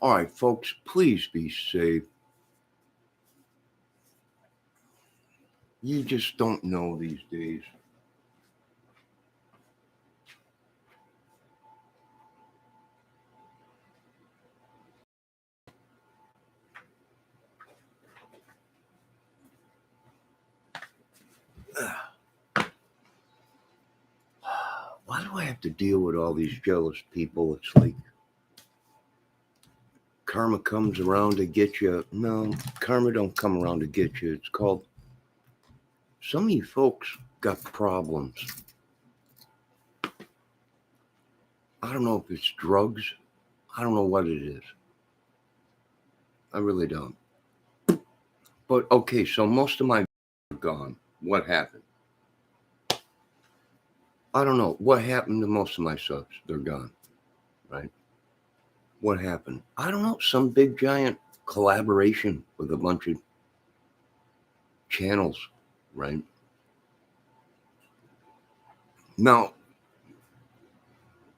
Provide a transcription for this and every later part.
All right, folks, please be safe. You just don't know these days. Why do I have to deal with all these jealous people? It's like karma comes around to get you. No, karma don't come around to get you. It's called, some of you folks got problems. I don't know if it's drugs. I don't know what it is. I really don't. But okay, so most of my are gone. What happened? I don't know. What happened to most of my subs? They're gone, right? What happened? I don't know. Some big giant collaboration with a bunch of channels, right? Now,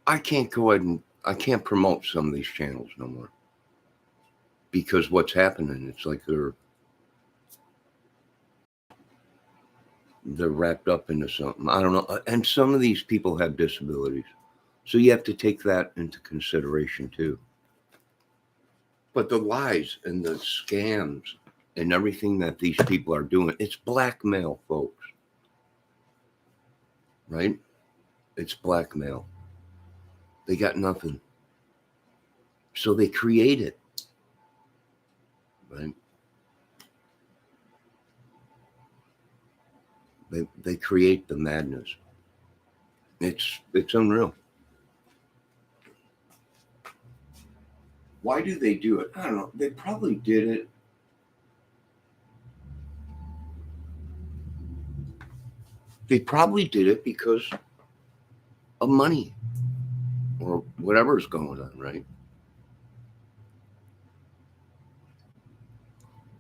I can't go ahead and I can't promote some of these channels no more because what's happening, it's like they're wrapped up into something. I don't know. And some of these people have disabilities. So you have to take that into consideration too. But the lies and the scams and everything that these people are doing, it's blackmail, folks. Right? It's blackmail. They got nothing. So they create it. Right? They create the madness. It's unreal. Why do they do it? I don't know. They probably did it. They probably did it because of money or whatever's going on, right?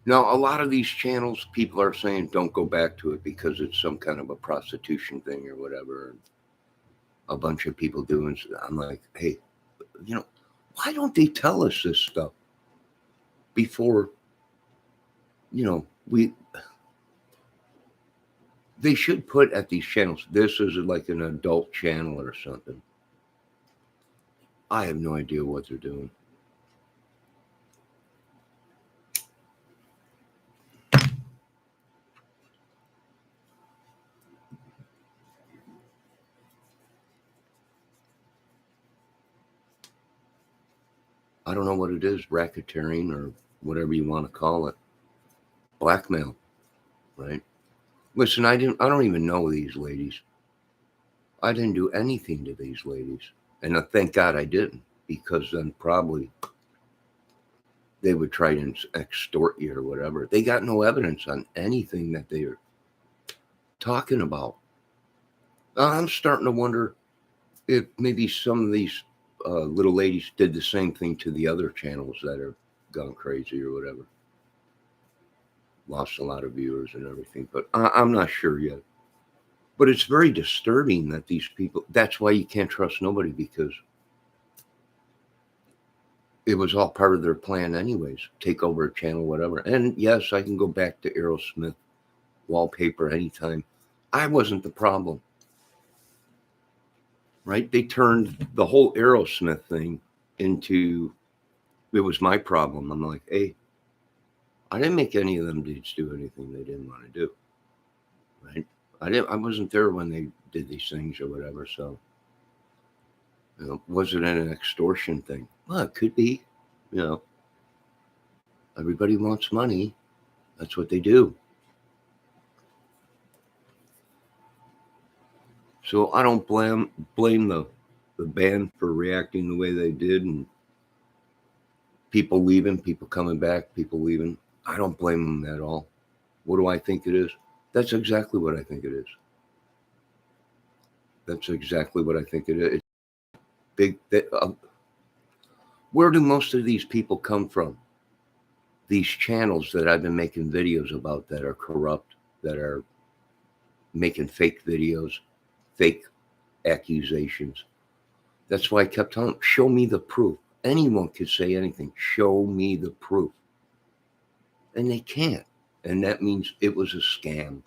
Now, a lot of these channels, people are saying don't go back to it because it's some kind of a prostitution thing or whatever. A bunch of people doing. I'm like, hey, why don't they tell us this stuff before? They should put at these channels, this is like an adult channel or something. I have no idea what they're doing. I don't know what it is, racketeering or whatever you want to call it. Blackmail, right? Listen, I don't even know these ladies. I didn't do anything to these ladies. And thank God I didn't, because then probably they would try to extort you or whatever. They got no evidence on anything that they're talking about. I'm starting to wonder if maybe some of these little ladies did the same thing to the other channels that are gone crazy or whatever. Lost a lot of viewers and everything, but I'm not sure yet. But it's very disturbing that these people, that's why you can't trust nobody, because it was all part of their plan anyways. Take over a channel, whatever. And yes, I can go back to Aerosmith wallpaper anytime. I wasn't the problem. Right? They turned the whole Aerosmith thing into, it was my problem. I'm like, hey, I didn't make any of them dudes do anything they didn't want to do. Right? I wasn't there when they did these things or whatever. So, was it an extortion thing? Well, it could be. Everybody wants money. That's what they do. So I don't blame the band for reacting the way they did, and people leaving, people coming back, people leaving. I don't blame them at all. What do I think it is? That's exactly what I think it is. That's exactly what I think it is. It's big. Where do most of these people come from? These channels that I've been making videos about that are corrupt, that are making fake videos, fake accusations. That's why I kept telling them, show me the proof. Anyone could say anything. Show me the proof. And they can't. And that means it was a scam.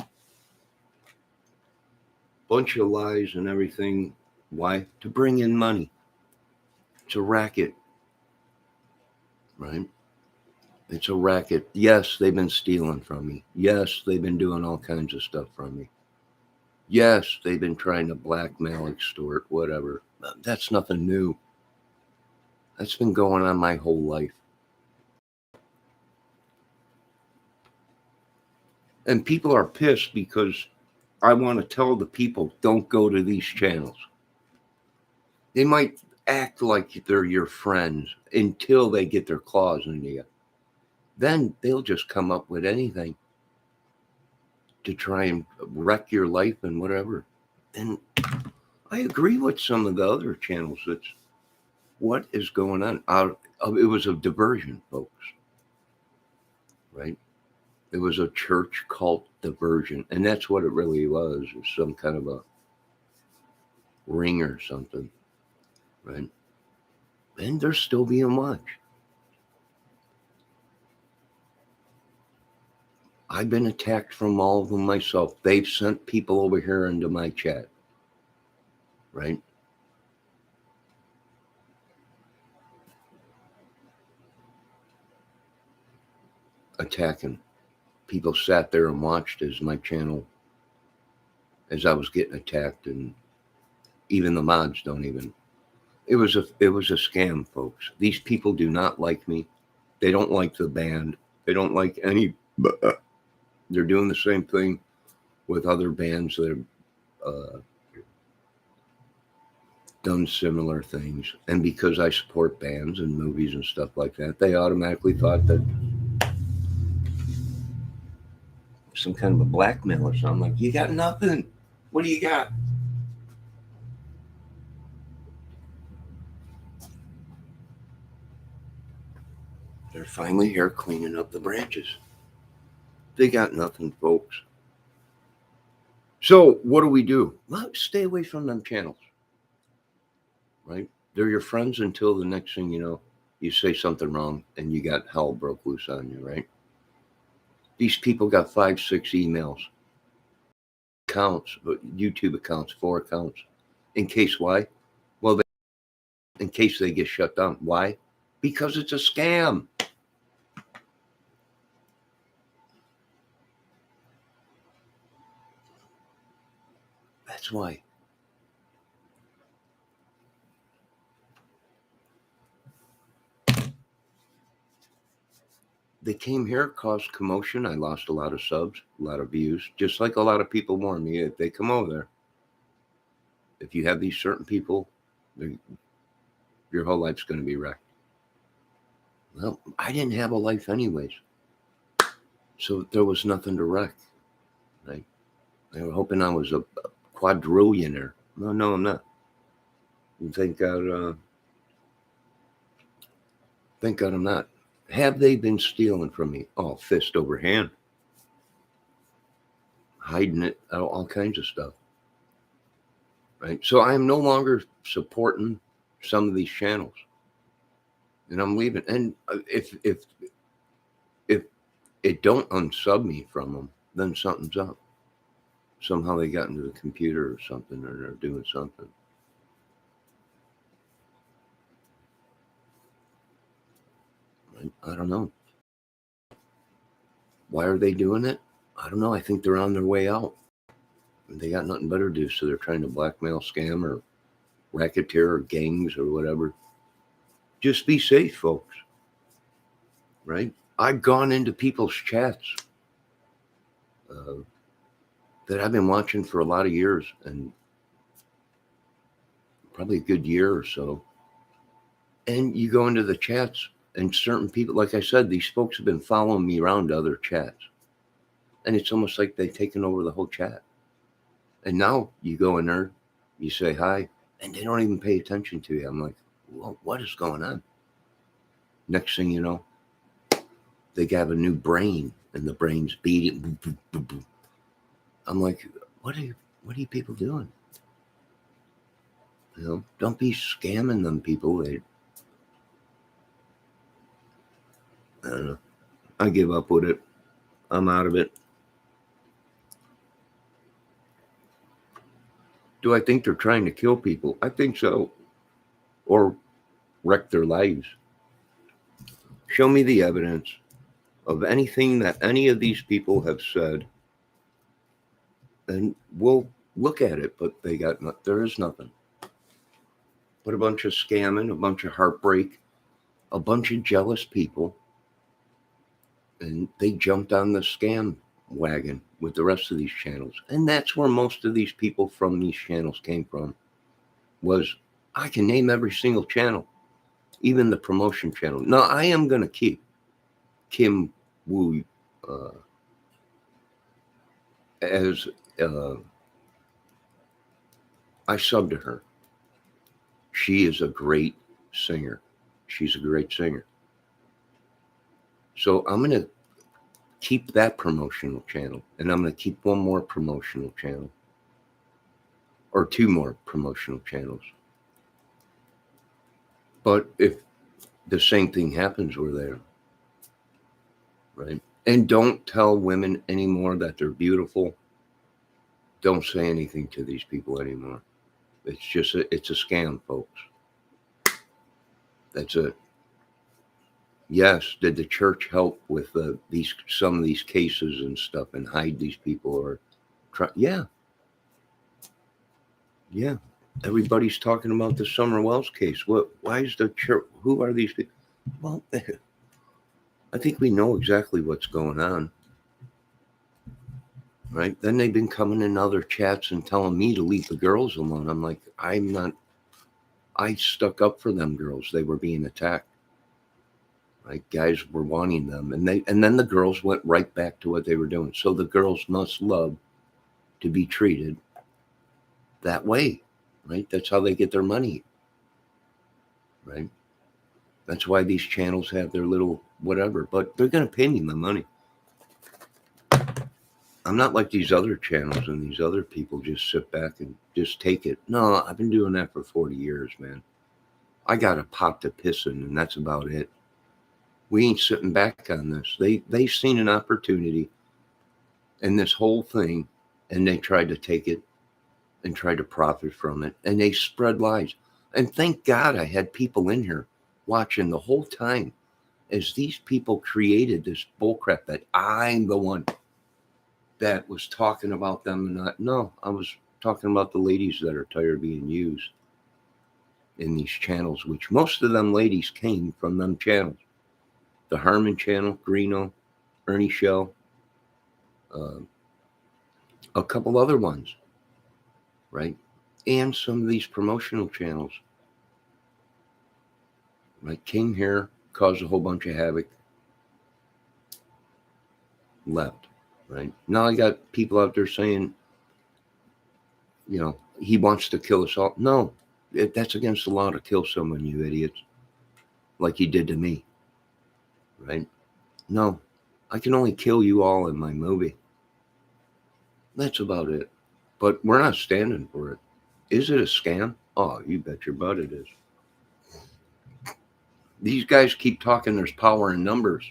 Bunch of lies and everything. Why? To bring in money. It's a racket. Right? It's a racket. Yes, they've been stealing from me. Yes, they've been doing all kinds of stuff from me. Yes, they've been trying to blackmail, extort, whatever. That's nothing new. That's been going on my whole life. And people are pissed because I want to tell the people, don't go to these channels. They might act like they're your friends until they get their claws into you. Then they'll just come up with anything to try and wreck your life and whatever. And I agree with some of the other channels. That's what is going on. It was a diversion, folks. Right? It was a church cult diversion. And that's what it really was. It was some kind of a ring or something. Right? And they're still being watched. I've been attacked from all of them myself. They've sent people over here into my chat. Right? Attacking. People sat there and watched as my channel, as I was getting attacked, and even the mods don't even. It was a scam, folks. These people do not like me. They don't like the band. They don't like any. They're doing the same thing with other bands that have done similar things. And because I support bands and movies and stuff like that, they automatically thought that some kind of a blackmail or something. Like, you got nothing. What do you got? They're finally here cleaning up the branches. They got nothing, folks. So what do we do? Well, stay away from them channels. Right? They're your friends until the next thing you know, you say something wrong and you got hell broke loose on you, right? These people got 5, 6 emails, accounts, YouTube accounts, 4 accounts. In case why? Well, in case they get shut down. Why? Because it's a scam. That's why. They came here, caused commotion. I lost a lot of subs, a lot of views, just like a lot of people warn me. If they come over there, if you have these certain people, your whole life's going to be wrecked. Well, I didn't have a life anyways. So there was nothing to wreck. Right? They were hoping I was a quadrillionaire. No, I'm not. And thank God I'm not. Have they been stealing from me? Oh, fist over hand. Hiding it, all kinds of stuff. Right? So I am no longer supporting some of these channels. And I'm leaving. And if it don't unsub me from them, then something's up. Somehow they got into the computer or something, or they're doing something. I don't know. Why are they doing it? I don't know. I think they're on their way out. They got nothing better to do, so they're trying to blackmail, scam, or racketeer, or gangs, or whatever. Just be safe, folks. Right? I've gone into people's chats that I've been watching for a lot of years, and probably a good year or so. And you go into the chats, and certain people, like I said, these folks have been following me around to other chats. And it's almost like they've taken over the whole chat. And now you go in there, you say hi, and they don't even pay attention to you. I'm like, well, what is going on? Next thing you know, they have a new brain, and the brain's beating. I'm like, what are you people doing? You know, don't be scamming them people. I don't know. I give up with it. I'm out of it. Do I think they're trying to kill people? I think so. Or wreck their lives. Show me the evidence of anything that any of these people have said, and we'll look at it. But there is nothing. But a bunch of scamming, a bunch of heartbreak, a bunch of jealous people, and they jumped on the scam wagon with the rest of these channels. And that's where most of these people from these channels came from. Was I can name every single channel, even the promotion channel. Now I am going to keep Kim Wu as I sub to her. She is a great singer. She's a great singer. So I'm going to keep that promotional channel, and I'm going to keep one more promotional channel, or two more promotional channels. But if the same thing happens, we're there, right? And don't tell women anymore that they're beautiful. Don't say anything to these people anymore. It's a scam, folks. That's it. Yes, did the church help with some of these cases and stuff and hide these people or try? Yeah. Everybody's talking about the Summer Wells case. Why is the church? Who are these people? Well, I think we know exactly what's going on, right? Then they've been coming in other chats and telling me to leave the girls alone. I'm like, I'm not. I stuck up for them girls. They were being attacked. Right? Guys were wanting them, and then the girls went right back to what they were doing. So the girls must love to be treated that way, right? That's how they get their money, right? That's why these channels have their little whatever, but they're going to pay me my money. I'm not like these other channels and these other people just sit back and just take it. No, I've been doing that for 40 years, man. I got a pot to piss in, and that's about it. We ain't sitting back on this. They seen an opportunity in this whole thing, and they tried to take it and try to profit from it, and they spread lies. And thank God I had people in here watching the whole time as these people created this bullcrap that I'm the one that was talking about them and not. No, I was talking about the ladies that are tired of being used in these channels, which most of them ladies came from them channels. The Harmon channel, Greeno, Ernie Show, a couple other ones, right? And some of these promotional channels, right? Came here, caused a whole bunch of havoc, left, right? Now I got people out there saying, he wants to kill us all. No, that's against the law to kill someone, you idiots, like you did to me, right? No, I can only kill you all in my movie. That's about it. But we're not standing for it. Is it a scam? Oh, you bet your butt it is. These guys keep talking there's power in numbers,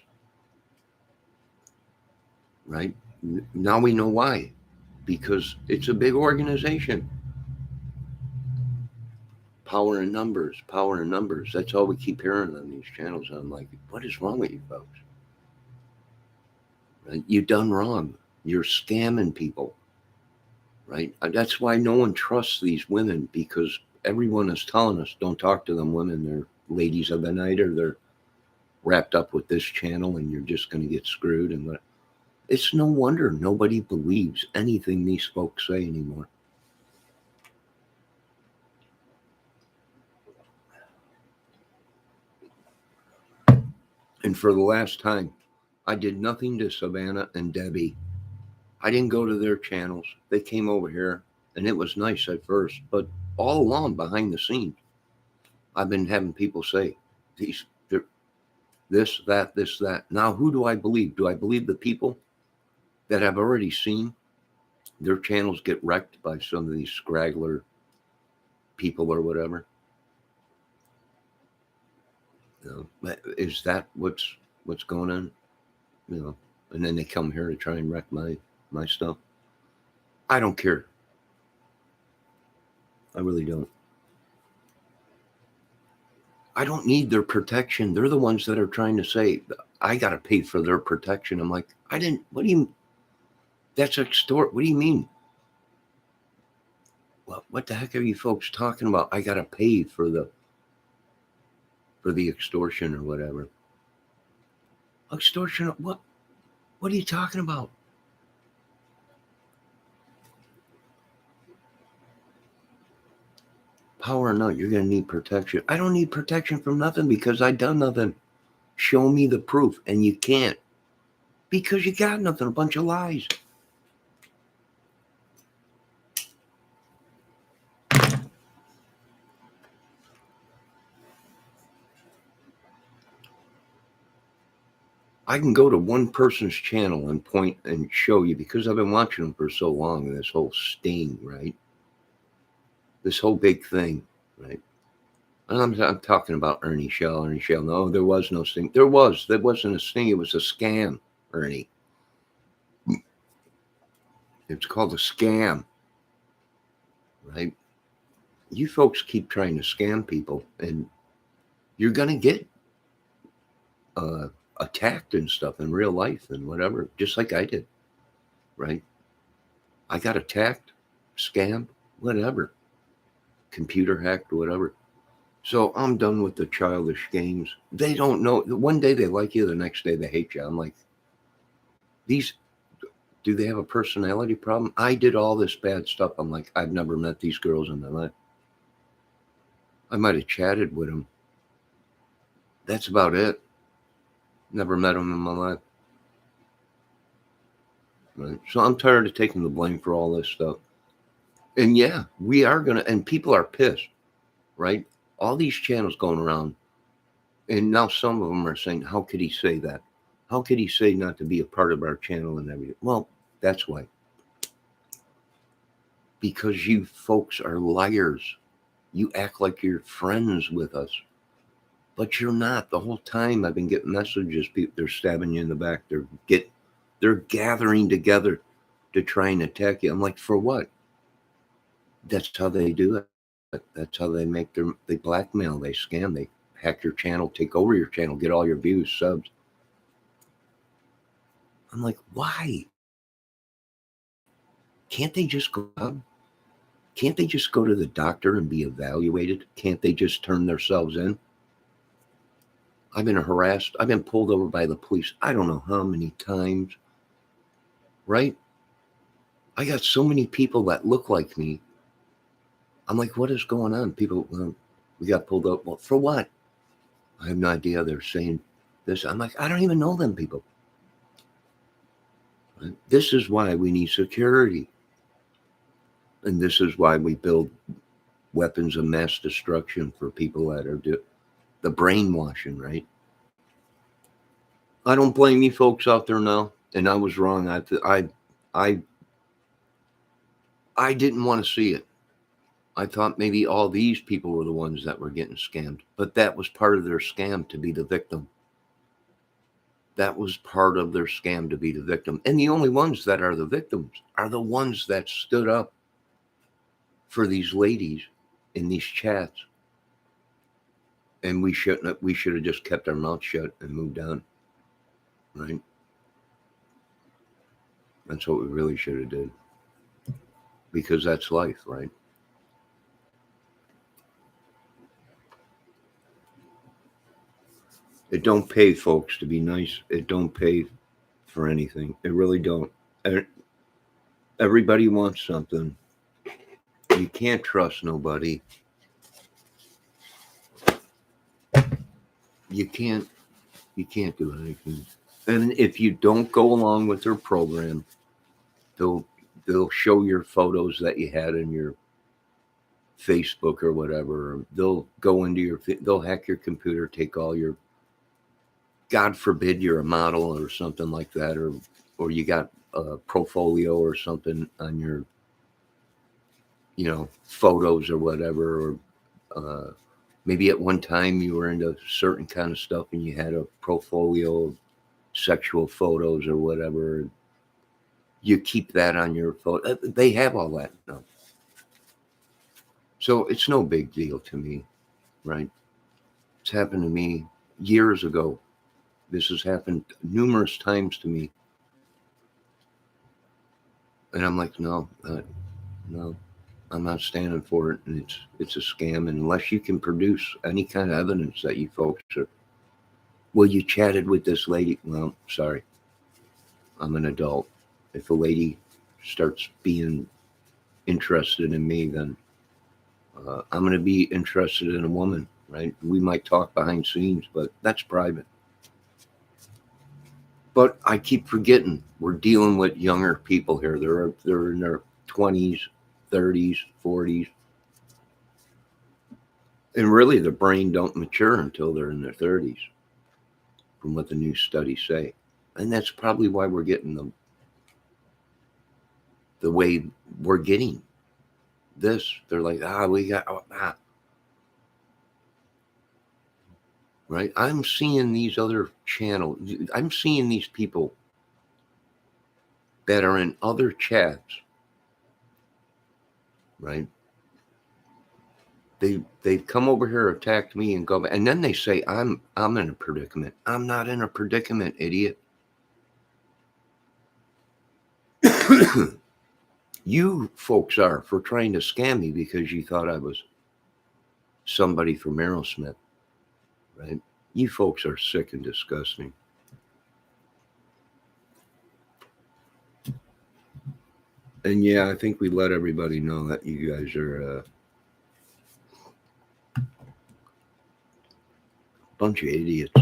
right? Now we know why. Because it's a big organization. Power in numbers, power in numbers. That's all we keep hearing on these channels. I'm like, what is wrong with you folks? Right? You done wrong. You're scamming people, right? That's why no one trusts these women, because everyone is telling us don't talk to them women. They're ladies of the night, or they're wrapped up with this channel and you're just going to get screwed. And it's no wonder nobody believes anything these folks say anymore. And for the last time, I did nothing to Savannah and Debbie. I didn't go to their channels. They came over here, and it was nice at first, but all along behind the scenes, I've been having people say, this, that. Now, who do I believe? Do I believe the people that have already seen their channels get wrecked by some of these scraggler people or whatever? Is that what's what's going on, and then they come here to try and wreck my stuff. I don't care. I really don't. I don't need their protection. They're the ones that are trying to say, I got to pay for their protection. I'm like, what do you, that's extort. What do you mean? What the heck are you folks talking about? I got to pay for the extortion or whatever. Extortion? What are you talking about? Power or not, you're going to need protection. I don't need protection from nothing because I done nothing. Show me the proof. And you can't. Because you got nothing. A bunch of lies. I can go to one person's channel and point and show you, because I've been watching them for so long, this whole sting, right? This whole big thing, right? And I'm talking about Ernie Shell. Ernie Shell, no, there was no sting. There wasn't a sting. It was a scam, Ernie. It's called a scam, right? You folks keep trying to scam people, and you're going to get attacked and stuff in real life and whatever, just like I did, right? I got attacked, scammed, whatever, computer hacked, whatever. So I'm done with the childish games. They don't know. One day they like you, the next day they hate you. I'm like, do they have a personality problem? I did all this bad stuff. I'm like, I've never met these girls in my life. I might have chatted with them. That's about it. Never met them in my life. Right? So I'm tired of taking the blame for all this stuff. And yeah, we are going to, and people are pissed, right? All these channels going around, and now some of them are saying, how could he say that? How could he say not to be a part of our channel and everything? Well, that's why. Because you folks are liars. You act like you're friends with us, but you're not. The whole time I've been getting messages, they're stabbing you in the back. They're gathering together to try and attack you. I'm like, for what? That's how they do it. That's how they they blackmail, they scam, they hack your channel, take over your channel, get all your views, subs. I'm like, why? Can't they just go out? Can't they just go to the doctor and be evaluated? Can't they just turn themselves in? I've been harassed. I've been pulled over by the police. I don't know how many times, right? I got so many people that look like me. I'm like, what is going on? People, we got pulled up. Well, for what? I have no idea. They're saying this. I'm like, I don't even know them people. Right? This is why we need security. And this is why we build weapons of mass destruction for people that are the brainwashing, right? I don't blame you folks out there now. And I was wrong. I didn't want to see it. I thought maybe all these people were the ones that were getting scammed, but that was part of their scam, to be the victim. That was part of their scam, to be the victim. And the only ones that are the victims are the ones that stood up for these ladies in these chats. And we should have just kept our mouth shut and moved on, right? That's what we really should have did. Because that's life, right? It don't pay, folks, to be nice. It don't pay for anything. It really don't. Everybody wants something. You can't trust nobody. You can't do anything. And if you don't go along with their program, they'll show your photos that you had in your Facebook or whatever. They'll go into they'll hack your computer, take all your, God forbid you're a model or something like that, or you got a portfolio or something on your, photos or whatever, or Maybe at one time you were into certain kind of stuff and you had a portfolio of sexual photos or whatever. You keep that on your phone. They have all that now. So it's no big deal to me, right? It's happened to me years ago. This has happened numerous times to me. And I'm like, no, I'm not standing for it. And it's a scam. And unless you can produce any kind of evidence that you folks are, well, you chatted with this lady. Well, sorry, I'm an adult. If a lady starts being interested in me, then I'm going to be interested in a woman, right? We might talk behind scenes, but that's private. But I keep forgetting we're dealing with younger people here. They're in their 20s, 30s, 40s. And really the brain don't mature until they're in their 30s, from what the new studies say. And that's probably why we're getting the way we're getting this. They're like, right? I'm seeing these other channels. I'm seeing these people that are in other chats, right? They've come over here, attacked me, and go back, and then they say I'm in a predicament. I'm not in a predicament, idiot. You folks are, for trying to scam me because you thought I was somebody from Aerosmith, right? You folks are sick and disgusting. And yeah, I think we let everybody know that you guys are a bunch of idiots.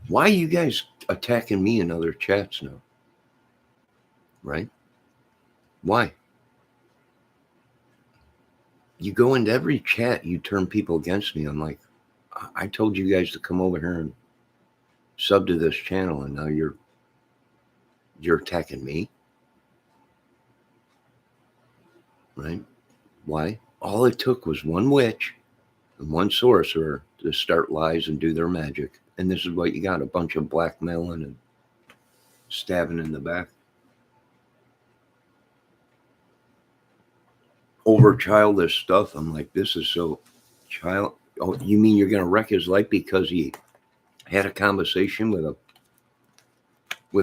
Why are you guys attacking me in other chats now? Right? Why? You go into every chat, you turn people against me. I'm like, I told you guys to come over here and sub to this channel, and now you're attacking me. Right? Why? All it took was one witch and one sorcerer to start lies and do their magic. And this is what you got, a bunch of blackmailing and stabbing in the back. Over childish stuff. I'm like, this is so child. Oh, you mean you're going to wreck his life because he had a conversation with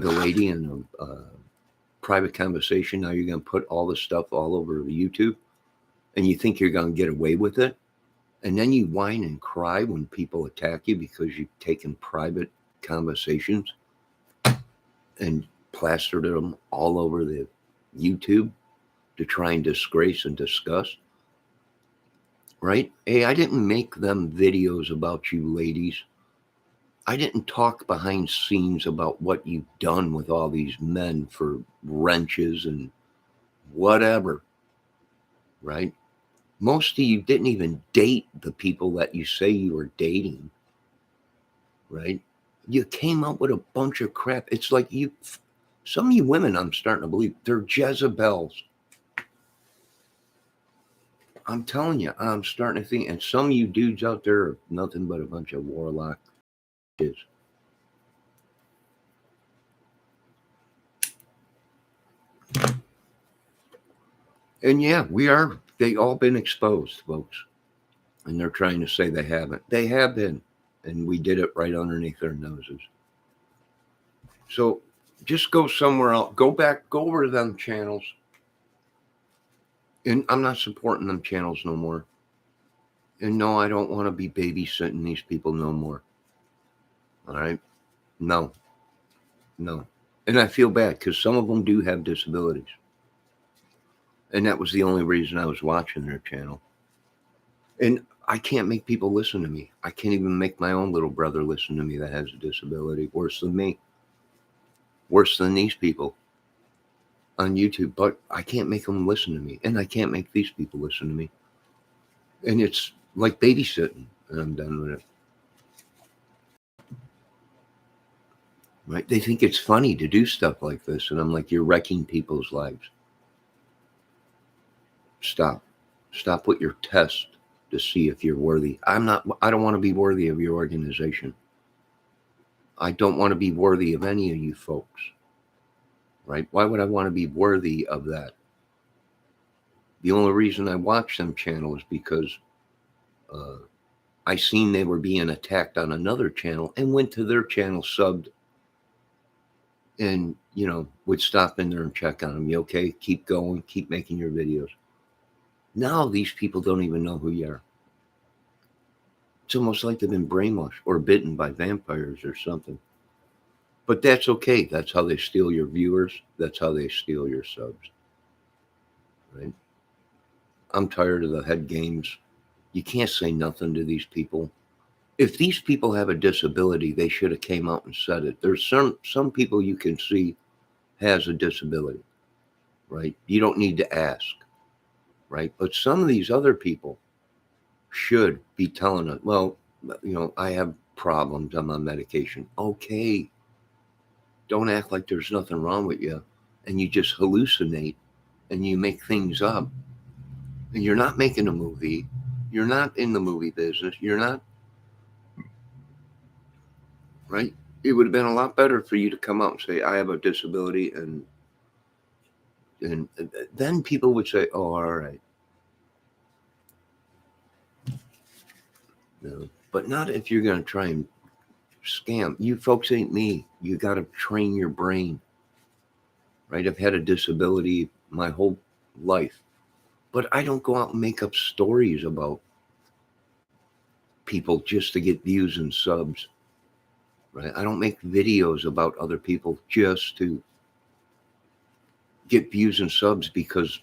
a lady in a private conversation? Now you're going to put all this stuff all over YouTube and you think you're going to get away with it? And then you whine and cry when people attack you because you've taken private conversations and plastered them all over the YouTube to try and disgrace and discuss, right? Hey, I didn't make them videos about you ladies. I didn't talk behind scenes about what you've done with all these men for wrenches and whatever, right? Most of you didn't even date the people that you say you were dating, right? You came up with a bunch of crap. It's like some of you women, I'm starting to believe, they're Jezebels. I'm telling you, I'm starting to think, and some of you dudes out there are nothing but a bunch of warlock kids. And yeah, they all been exposed, folks. And they're trying to say they haven't. They have been. And we did it right underneath their noses. So just go somewhere else. Go over to them channels. And I'm not supporting them channels no more. And no, I don't want to be babysitting these people no more. All right? No. And I feel bad because some of them do have disabilities. And that was the only reason I was watching their channel. And I can't make people listen to me. I can't even make my own little brother listen to me that has a disability. Worse than me. Worse than these people on YouTube. But I can't make them listen to me. And I can't make these people listen to me. And it's like babysitting. And I'm done with it. Right? They think it's funny to do stuff like this. And I'm like, you're wrecking people's lives. Stop with your test to see if you're worthy. I don't want to be worthy of your organization. I don't want to be worthy of any of you folks, right? Why would I want to be worthy of that? The only reason I watch them channel is because I seen they were being attacked on another channel and went to their channel, subbed, and, would stop in there and check on them. You okay? Keep going. Keep making your videos. Now these people don't even know who you are. It's almost like they've been brainwashed or bitten by vampires or something. But that's okay. That's how they steal your viewers. That's how they steal your subs. Right? I'm tired of the head games. You can't say nothing to these people. If these people have a disability, they should have came out and said it. There's some people you can see has a disability, right? You don't need to ask, right? But some of these other people should be telling us, well, I have problems. I'm on medication. Okay. Don't act like there's nothing wrong with you and you just hallucinate and you make things up. And you're not making a movie. You're not in the movie business. You're not, right? It would have been a lot better for you to come out and say, I have a disability, and then people would say, oh, all right. No, but not if you're going to try and scam. You folks ain't me. You got to train your brain, right? I've had a disability my whole life, but I don't go out and make up stories about people just to get views and subs, right? I don't make videos about other people just to get views and subs because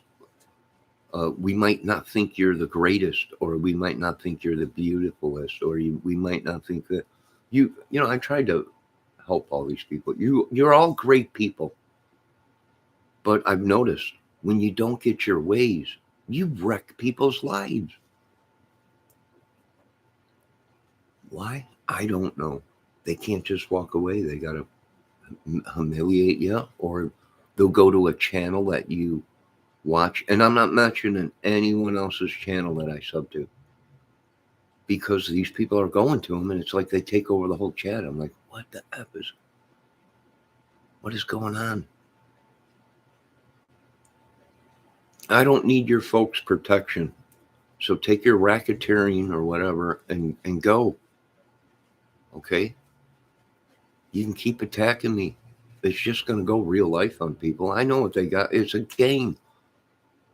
we might not think you're the greatest, or we might not think you're the beautifulest, or we might not think that I tried to help all these people. You're all great people, but I've noticed when you don't get your ways, you wreck people's lives. Why? I don't know. They can't just walk away. They got to humiliate you, or they'll go to a channel that you watch. And I'm not mentioning anyone else's channel that I sub to, because these people are going to them and it's like they take over the whole chat. I'm like, what is going on? I don't need your folks' protection. So take your racketeering or whatever and go. Okay? You can keep attacking me. It's just going to go real life on people. I know what they got. It's a game,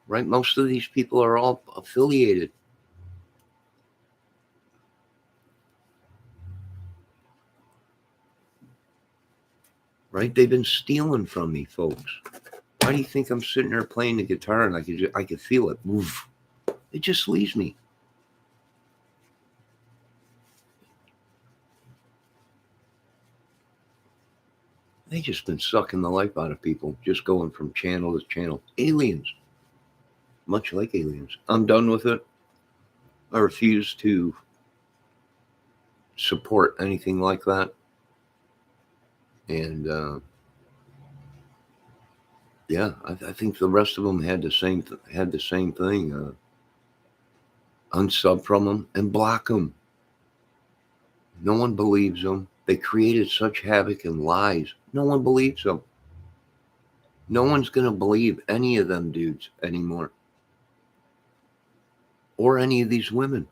right? Most of these people are all affiliated. Right? They've been stealing from me, folks. Why do you think I'm sitting there playing the guitar and I could feel it? Oof. It just leaves me. They just been sucking the life out of people, just going from channel to channel. Aliens. Much like aliens. I'm done with it. I refuse to support anything like that. And yeah, I think the rest of them had the same thing. Unsub from them and block them. No one believes them. They created such havoc and lies. No one believes them. No one's going to believe any of them dudes anymore. Or any of these women.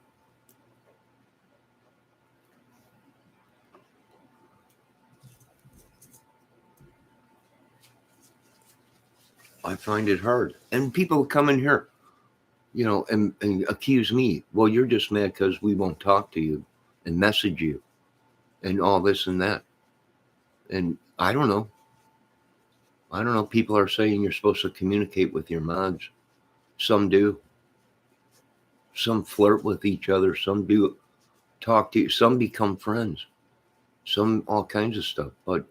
I find it hard. And people come in here, and accuse me. Well, you're just mad because we won't talk to you and message you and all this and that. And I don't know. People are saying you're supposed to communicate with your mods. Some do. Some flirt with each other. Some do talk to you. Some become friends. Some all kinds of stuff. But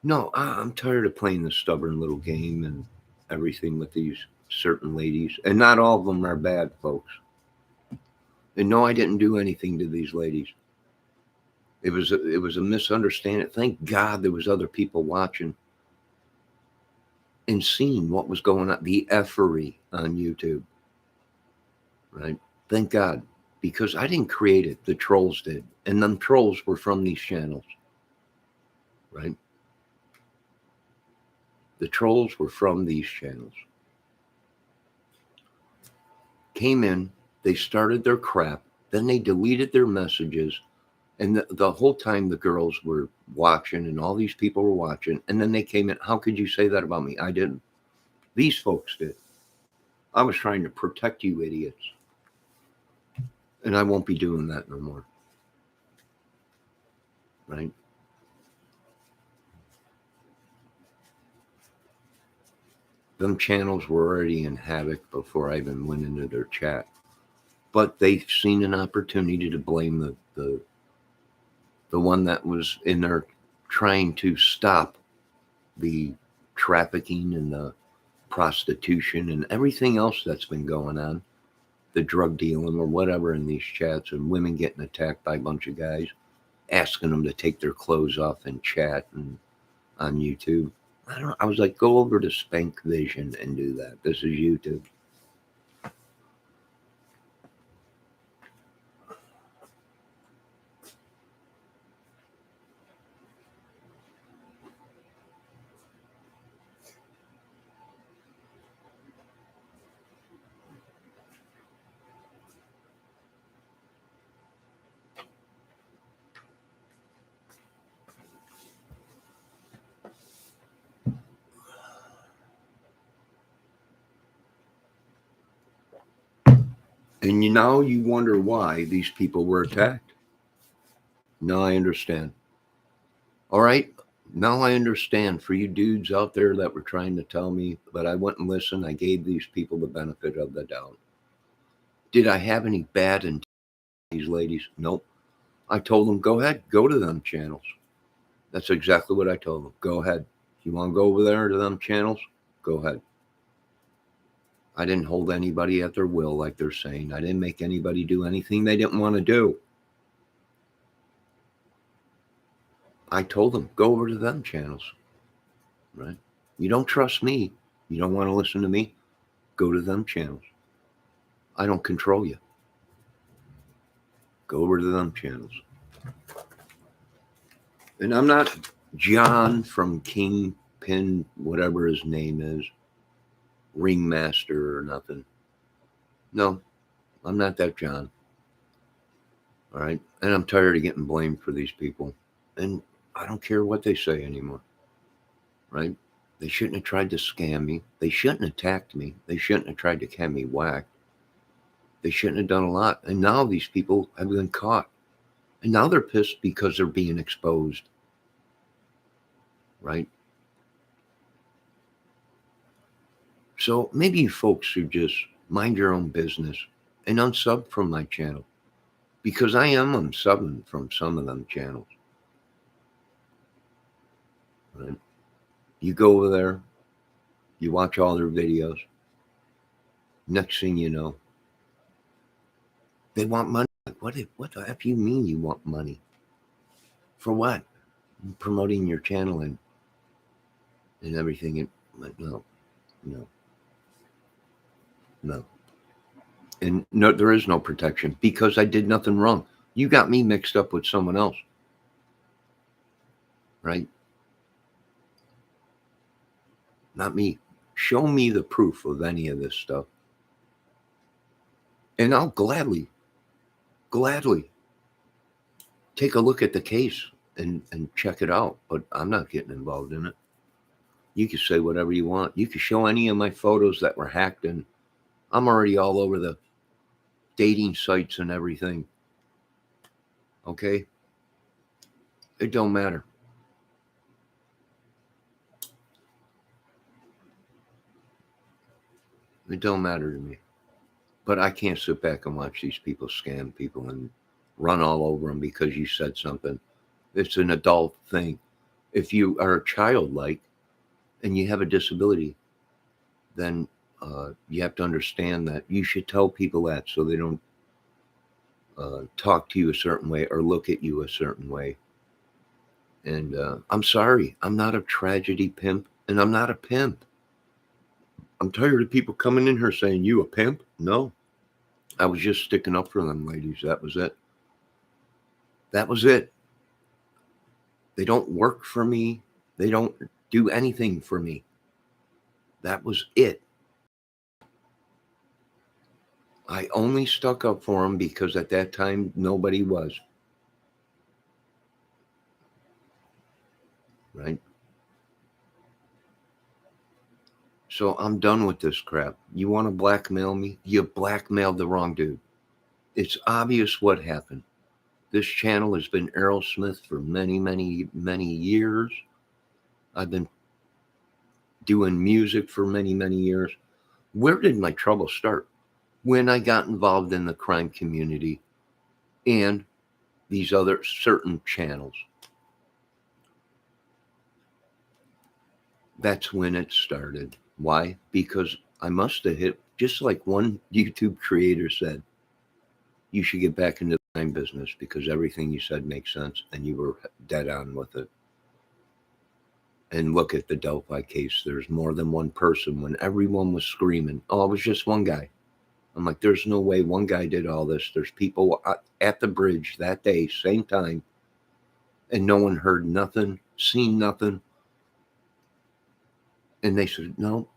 no, I'm tired of playing this stubborn little game and everything with these certain ladies. And not all of them are bad, folks. And no, I didn't do anything to these ladies. It was a misunderstanding. Thank God there was other people watching and seeing what was going on. The effery on YouTube. Right? Thank God, because I didn't create it. The trolls did. And them trolls were from these channels, right? The trolls were from these channels. Came in, they started their crap, then they deleted their messages. And the whole time the girls were watching and all these people were watching. And then they came in. How could you say that about me? I didn't. These folks did. I was trying to protect you idiots. And I won't be doing that no more. Right? Them channels were already in havoc before I even went into their chat. But they've seen an opportunity to blame the one that was in there trying to stop the trafficking and the prostitution and everything else that's been going on, the drug dealing or whatever in these chats, and women getting attacked by a bunch of guys, asking them to take their clothes off and chat and on YouTube. I was like, go over to Spank Vision and do that. This is YouTube. And now you wonder why these people were attacked. Now I understand. All right. Now I understand. For you dudes out there that were trying to tell me, but I wouldn't listen, I gave these people the benefit of the doubt. Did I have any bad in these ladies? Nope. I told them, go ahead, go to them channels. That's exactly what I told them. Go ahead. You want to go over there to them channels? Go ahead. I didn't hold anybody at their will, like they're saying. I didn't make anybody do anything they didn't want to do. I told them, go over to them channels, right? You don't trust me. You don't want to listen to me. Go to them channels. I don't control you. Go over to them channels. And I'm not John from Kingpin, whatever his name is, Ringmaster or nothing. No, I'm not that John. All right. And I'm tired of getting blamed for these people. And I don't care what they say anymore. Right? They shouldn't have tried to scam me. They shouldn't have attacked me. They shouldn't have tried to have me whacked. They shouldn't have done a lot. And now these people have been caught. And now they're pissed because they're being exposed. Right? So maybe you folks should just mind your own business and unsub from my channel. Because I am unsubbing from some of them channels. Right? You go over there, you watch all their videos. Next thing you know, they want money. What the F you mean you want money? For what? Promoting your channel and everything. No. And no, there is no protection because I did nothing wrong. You got me mixed up with someone else. Right? Not me. Show me the proof of any of this stuff. And I'll gladly take a look at the case and check it out. But I'm not getting involved in it. You can say whatever you want. You can show any of my photos that were hacked, and I'm already all over the dating sites and everything. Okay? It don't matter. It don't matter to me. But I can't sit back and watch these people scam people and run all over them because you said something. It's an adult thing. If you are a childlike and you have a disability, then you have to understand that you should tell people that so they don't talk to you a certain way or look at you a certain way. And I'm sorry, I'm not a tragedy pimp, and I'm not a pimp. I'm tired of people coming in here saying, you a pimp? No, I was just sticking up for them ladies. That was it. That was it. They don't work for me. They don't do anything for me. That was it. I only stuck up for them because at that time, nobody was. Right? So I'm done with this crap. You want to blackmail me? You blackmailed the wrong dude. It's obvious what happened. This channel has been Aerosmith for many, many, many years. I've been doing music for many, many years. Where did my trouble start? When I got involved in the crime community and these other certain channels. That's when it started. Why? Because I must have hit, just like one YouTube creator said, you should get back into the crime business because everything you said makes sense, and you were dead on with it. And look at the Delphi case. There's more than one person. When everyone was screaming, oh, it was just one guy. I'm like, there's no way one guy did all this. There's people at the bridge that day, same time, and no one heard nothing, seen nothing. And they said, no,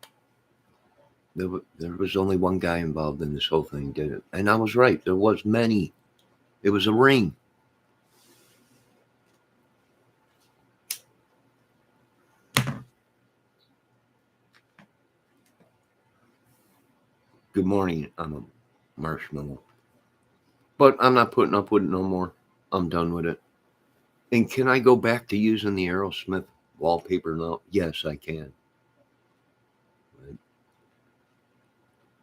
there was only one guy involved in this whole thing, did it? And I was right. There was many. It was a ring. Good morning. I'm a marshmallow. But I'm not putting up with it no more. I'm done with it. And can I go back to using the Aerosmith wallpaper now? Yes, I can. Right?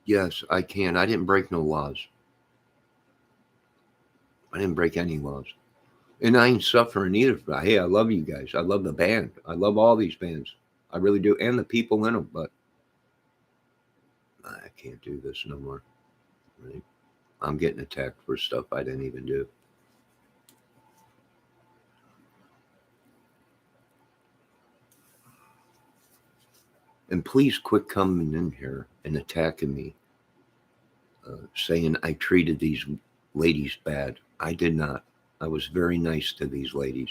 Yes, I can. I didn't break no laws. I didn't break any laws. And I ain't suffering either. Hey, I love you guys. I love the band. I love all these bands. I really do. And the people in them. But I can't do this no more. Right? I'm getting attacked for stuff I didn't even do. And please quit coming in here and attacking me, saying I treated these ladies bad. I did not. I was very nice to these ladies.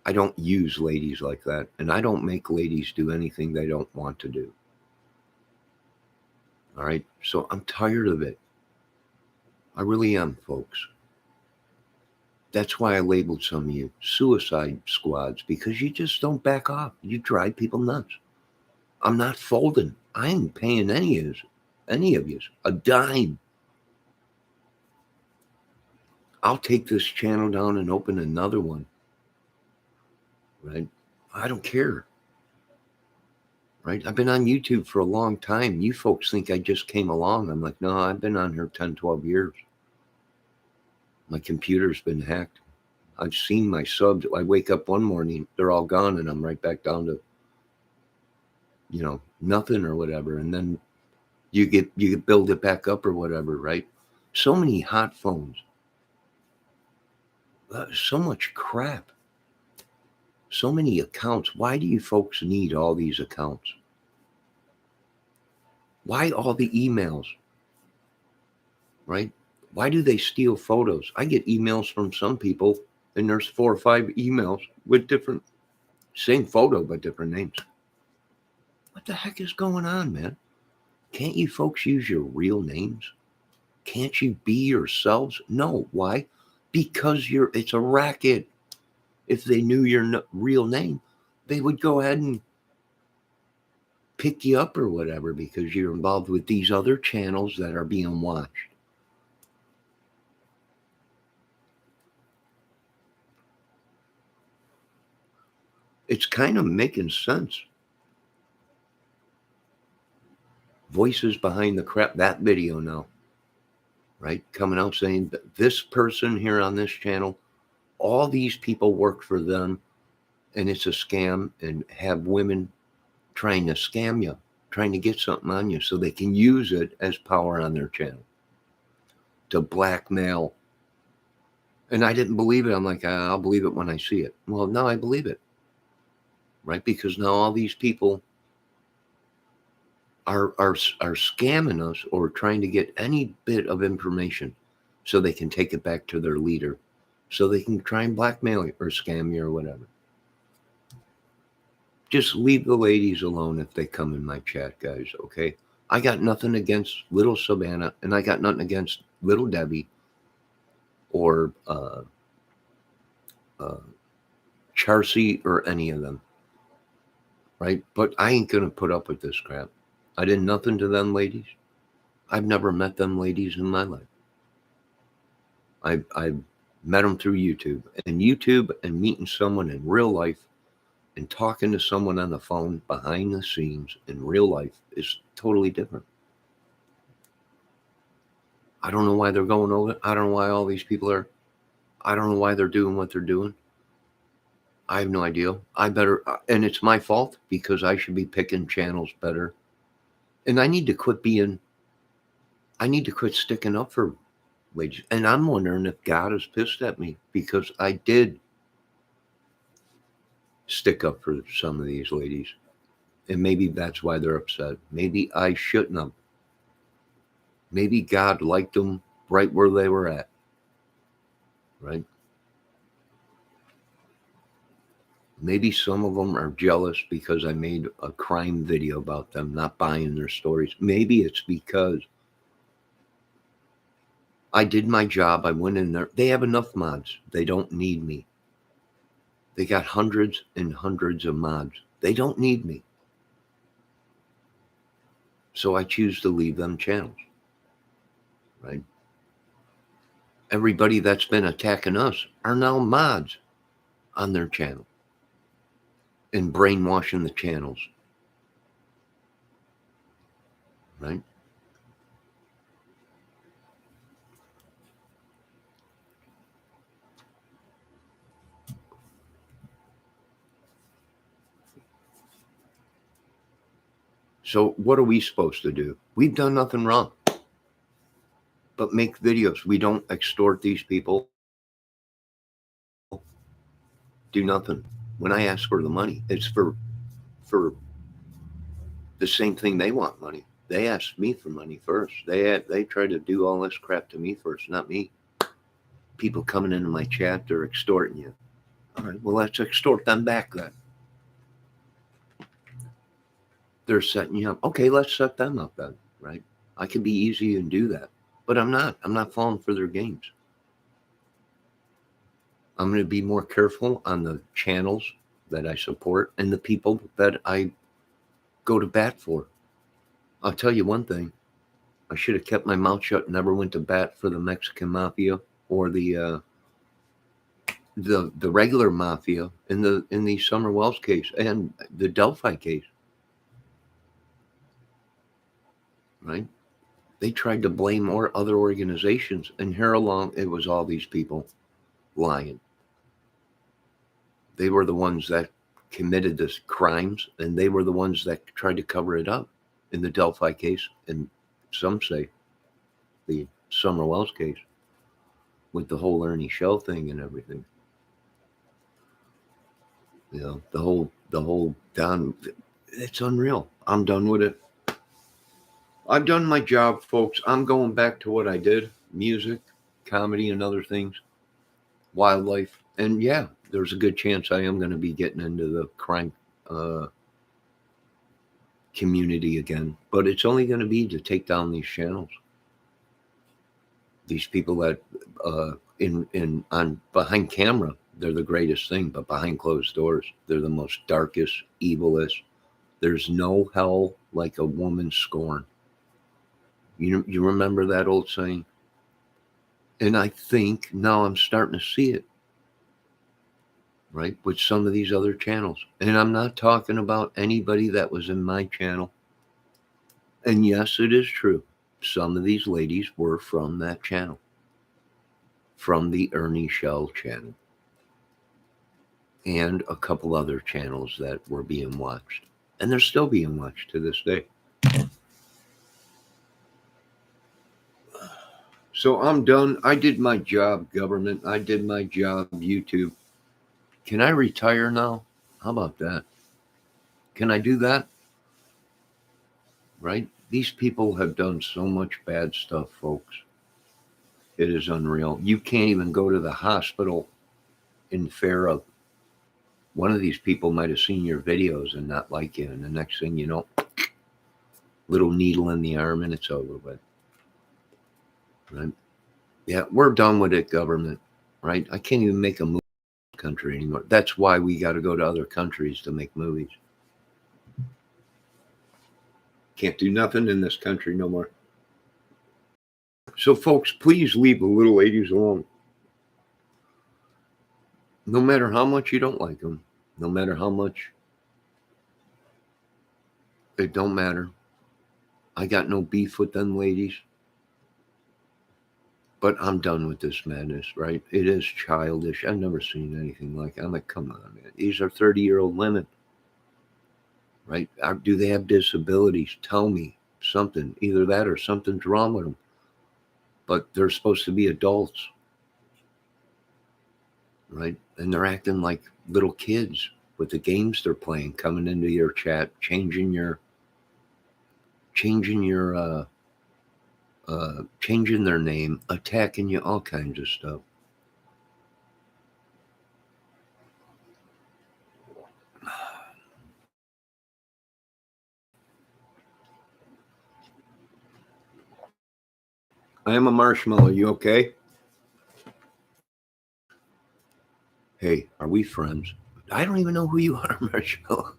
I don't use ladies like that, and I don't make ladies do anything they don't want to do. All right? So I'm tired of it. I really am, folks. That's why I labeled some of you suicide squads, because you just don't back off. You drive people nuts. I'm not folding. I ain't paying any of you a dime. I'll take this channel down and open another one. Right? I don't care. Right? I've been on YouTube for a long time. You folks think I just came along. I'm like, no, I've been on here 10, 12 years. My computer's been hacked. I've seen my subs. I wake up one morning, they're all gone, and I'm right back down to, nothing or whatever. And then you get build it back up or whatever, right? So many hot phones. So much crap. So many accounts. Why do you folks need all these accounts? Why all the emails? Right? Why do they steal photos? I get emails from some people, and there's 4 or 5 emails with same photo, but different names. What the heck is going on, man? Can't you folks use your real names? Can't you be yourselves? No. Why? Because it's a racket. If they knew your real name, they would go ahead and pick you up or whatever because you're involved with these other channels that are being watched. It's kind of making sense. Voices behind the crap, that video now, right? Coming out saying that this person here on this channel, all these people work for them and it's a scam, and have women trying to scam you, trying to get something on you so they can use it as power on their channel to blackmail. And I didn't believe it. I'm like, I'll believe it when I see it. Well, now I believe it, right? Because now all these people are scamming us or trying to get any bit of information so they can take it back to their leader, so they can try and blackmail you or scam you or whatever. Just leave the ladies alone if they come in my chat, guys, okay? I got nothing against little Savannah, and I got nothing against little Debbie or Charcy or any of them, right? But I ain't gonna put up with this crap. I did nothing to them ladies. I've never met them ladies in my life. I met them through YouTube, and meeting someone in real life and talking to someone on the phone behind the scenes in real life is totally different. I don't know why they're going over it. I don't know why all these people are. I don't know why they're doing what they're doing. I have no idea. And it's my fault because I should be picking channels better. And I need to quit sticking up for ladies. And I'm wondering if God is pissed at me because I did stick up for some of these ladies. And maybe that's why they're upset. Maybe I shouldn't have. Maybe God liked them right where they were at. Right? Maybe some of them are jealous because I made a crime video about them not buying their stories. Maybe it's because I did my job. I went in there. They have enough mods. They don't need me. They got hundreds and hundreds of mods. They don't need me. So I choose to leave them channels. Right? Everybody that's been attacking us are now mods on their channel and brainwashing the channels. Right? So what are we supposed to do? We've done nothing wrong but make videos. We don't extort these people. Do nothing. When I ask for the money, it's for the same thing. They want money. They asked me for money first. They try to do all this crap to me first, not me. People coming into my chat, they're extorting you. All right, well, let's extort them back then. They're setting you up. Okay, let's set them up then, right? I can be easy and do that, but I'm not. I'm not falling for their games. I'm going to be more careful on the channels that I support and the people that I go to bat for. I'll tell you one thing. I should have kept my mouth shut and never went to bat for the Mexican mafia or the regular mafia in the Summer Wells case and the Delphi case. Right? They tried to blame other organizations, and here along it was all these people lying. They were the ones that committed this crimes, and they were the ones that tried to cover it up in the Delphi case, and some say the Summer Wells case with the whole Ernie Shell thing and everything. You know, the whole down. It's unreal. I'm done with it. I've done my job, folks. I'm going back to what I did: music, comedy, and other things, wildlife, and yeah, there's a good chance I am going to be getting into the crime community again, but it's only going to be to take down these channels. These people that on behind camera, they're the greatest thing, but behind closed doors, they're the most darkest, evilest. There's no hell like a woman's scorn. You remember that old saying? And I think now I'm starting to see it, right, with some of these other channels. And I'm not talking about anybody that was in my channel. And yes, it is true. Some of these ladies were from that channel, from the Ernie Shell channel, and a couple other channels that were being watched. And they're still being watched to this day. So I'm done. I did my job, government. I did my job, YouTube. Can I retire now? How about that? Can I do that? right? These people have done so much bad stuff, folks. It is unreal. You can't even go to the hospital in fear of one of these people might have seen your videos and not like you. And the next thing you know, little needle in the arm and it's over with. Right? Yeah, we're done with it, government. Right? I can't even make a movie in this country anymore. That's why we got to go to other countries to make movies. Can't do nothing in this country no more. So, folks, please leave the little ladies alone. No matter how much you don't like them, no matter how much, it don't matter. I got no beef with them ladies. But I'm done with this madness, right? It is childish. I've never seen anything like it. I'm like, come on, man. These are 30-year-old women, right? Do they have disabilities? Tell me something. Either that or something's wrong with them. But they're supposed to be adults, right? And they're acting like little kids with the games they're playing, coming into your chat, changing their name, attacking you, all kinds of stuff. I am a marshmallow. You okay? Hey, are we friends? I don't even know who you are, Marshmallow.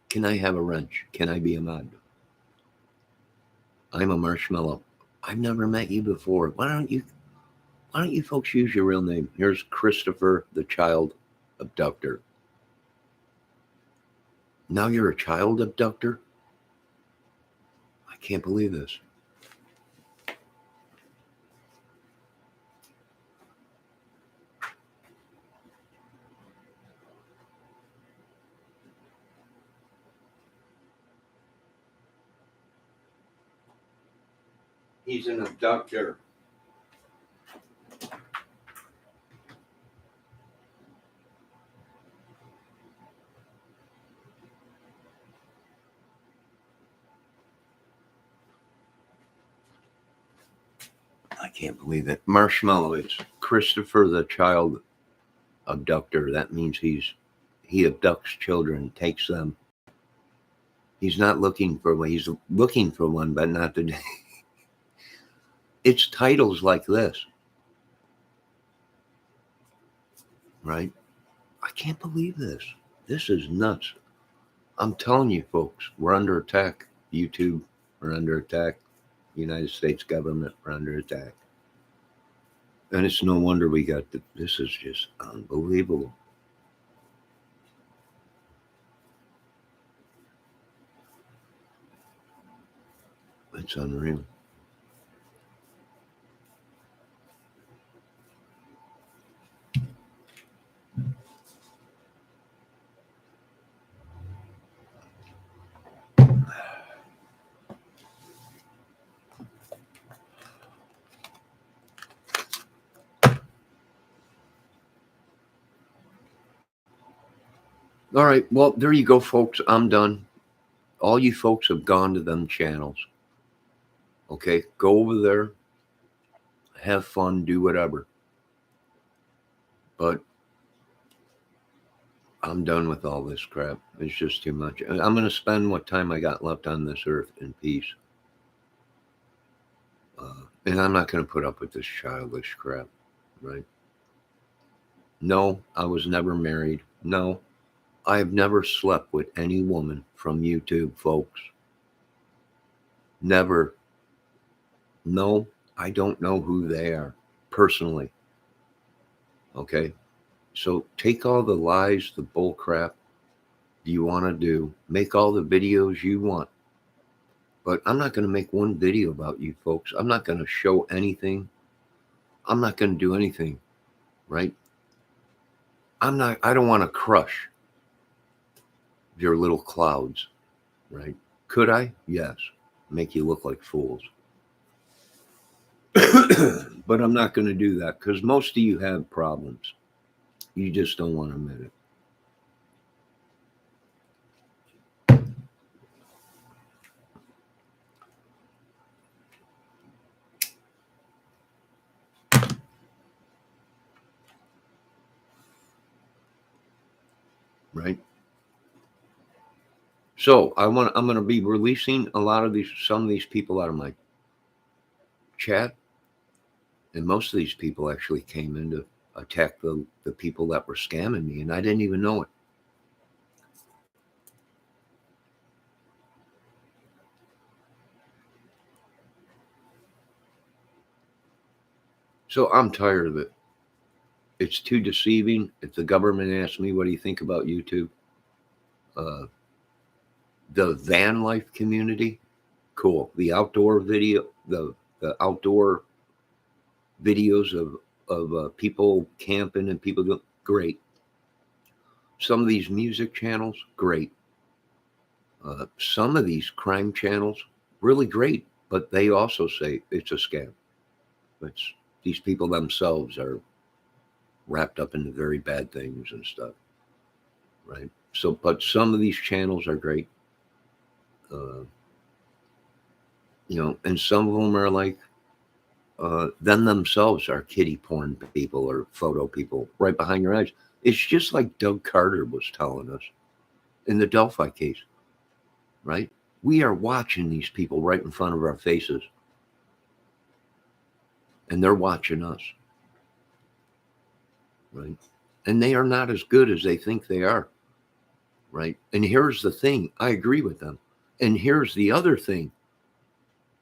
Can I have a wrench? Can I be a mod? I'm a marshmallow. I've never met you before. Why don't you folks use your real name? Here's Christopher, the child abductor. Now you're a child abductor? I can't believe this. He's an abductor. I can't believe it. Marshmallow is Christopher, the child abductor. That means he abducts children, takes them. He's not looking for one. He's looking for one, but not today. It's titles like this, right? I can't believe this. This is nuts. I'm telling you, folks, we're under attack. YouTube, we're under attack. United States government, we're under attack. And it's no wonder we got this is just unbelievable. It's unreal. All right, well, there you go, folks. I'm done. All you folks have gone to them channels. Okay, go over there, have fun, do whatever. But I'm done with all this crap. It's just too much. I'm going to spend what time I got left on this earth in peace. And I'm not going to put up with this childish crap, right? No, I was never married. No, I have never slept with any woman from YouTube, folks. Never. No, I don't know who they are personally. Okay? So take all the lies, the bull crap you want to do. Make all the videos you want. But I'm not going to make one video about you folks. I'm not going to show anything. I'm not going to do anything, right? I don't want to crush your little clouds, right? Could I? Yes. Make you look like fools. But I'm not going to do that because most of you have problems. You just don't want to admit it. right? So I'm going to be releasing some of these people out of my chat, and most of these people actually came in to attack the people that were scamming me, and I didn't even know it. So I'm tired of it. It's too deceiving. If the government asks me, what do you think about YouTube? The van life community, cool. The outdoor video, the outdoor videos of people camping and people doing great. Some of these music channels, great. Some of these crime channels, really great, but they also say it's a scam. These people themselves are wrapped up into very bad things and stuff, right? So, but some of these channels are great, and some of them are like them themselves are kiddie porn people or photo people right behind your eyes. It's just like Doug Carter was telling us in the Delphi case, right? We are watching these people right in front of our faces, and they're watching us, right? And they are not as good as they think they are, right? And here's the thing, I agree with them. And here's the other thing,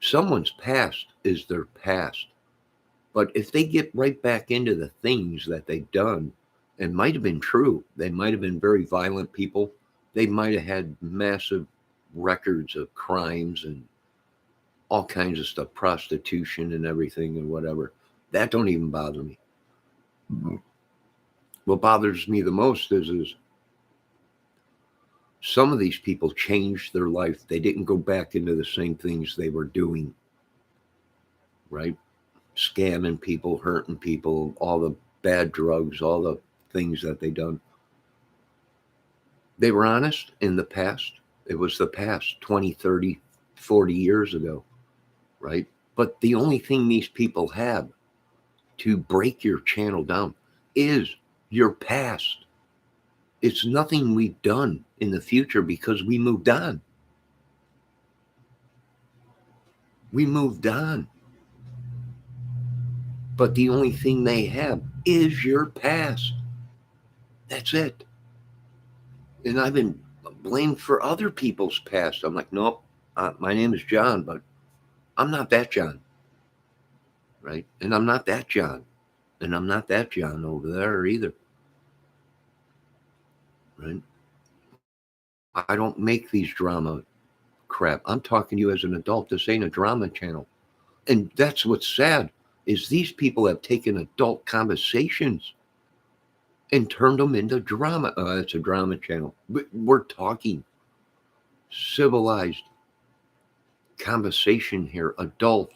someone's past is their past. But if they get right back into the things that they've done, and might have been true, they might have been very violent people, they might have had massive records of crimes and all kinds of stuff, prostitution and everything and whatever. That don't even bother me. What bothers me the most is some of these people changed their life. They didn't go back into the same things they were doing, right? Scamming people, hurting people, all the bad drugs, all the things that they done. They were honest in the past. It was the past 20, 30, 40 years ago, right? But the only thing these people have to break your channel down is your past. It's nothing we've done in the future because we moved on. We moved on. But the only thing they have is your past. That's it. And I've been blamed for other people's past. I'm like, nope, my name is John, but I'm not that John, right? And I'm not that John. And I'm not that John over there either, right? I don't make these drama crap. I'm talking to you as an adult. This ain't a drama channel. And that's what's sad is these people have taken adult conversations and turned them into drama. It's a drama channel. We're talking civilized conversation here, adult.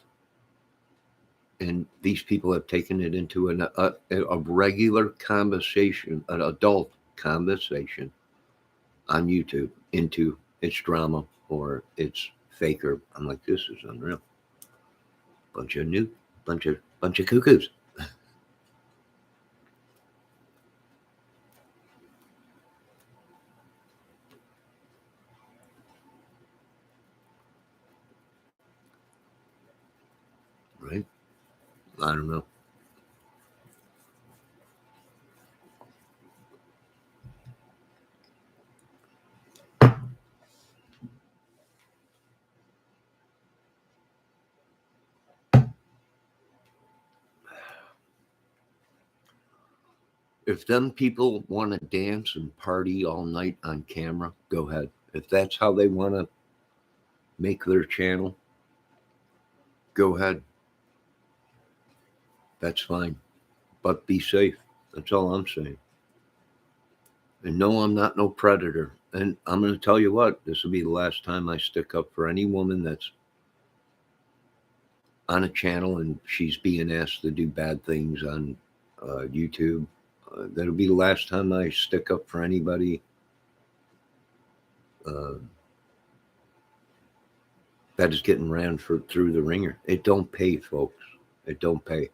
And these people have taken it into a regular conversation, an adult conversation on YouTube into it's drama or it's faker. I'm like, this is unreal. Bunch of cuckoos. Right? I don't know. If them people want to dance and party all night on camera, go ahead. If that's how they want to make their channel, go ahead. That's fine. But be safe. That's all I'm saying. And no, I'm not no predator. And I'm going to tell you what, this will be the last time I stick up for any woman that's on a channel and she's being asked to do bad things on YouTube. That'll be the last time I stick up for anybody that is getting ran through the ringer. It don't pay, folks. It don't pay.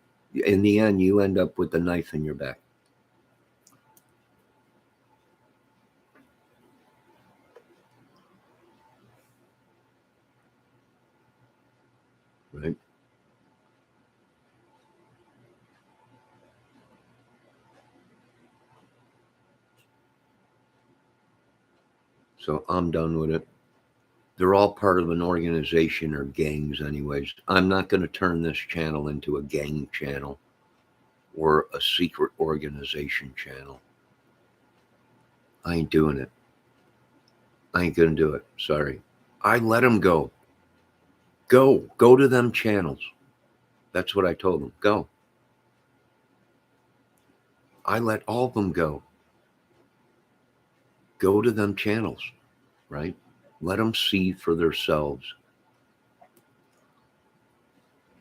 In the end, you end up with the knife in your back. right? So I'm done with it. They're all part of an organization or gangs anyways. I'm not going to turn this channel into a gang channel or a secret organization channel. I ain't doing it. I ain't going to do it. Sorry. I let them go. Go to them channels. That's what I told them. Go. I let all of them go. Go to them channels, right? Let them see for themselves.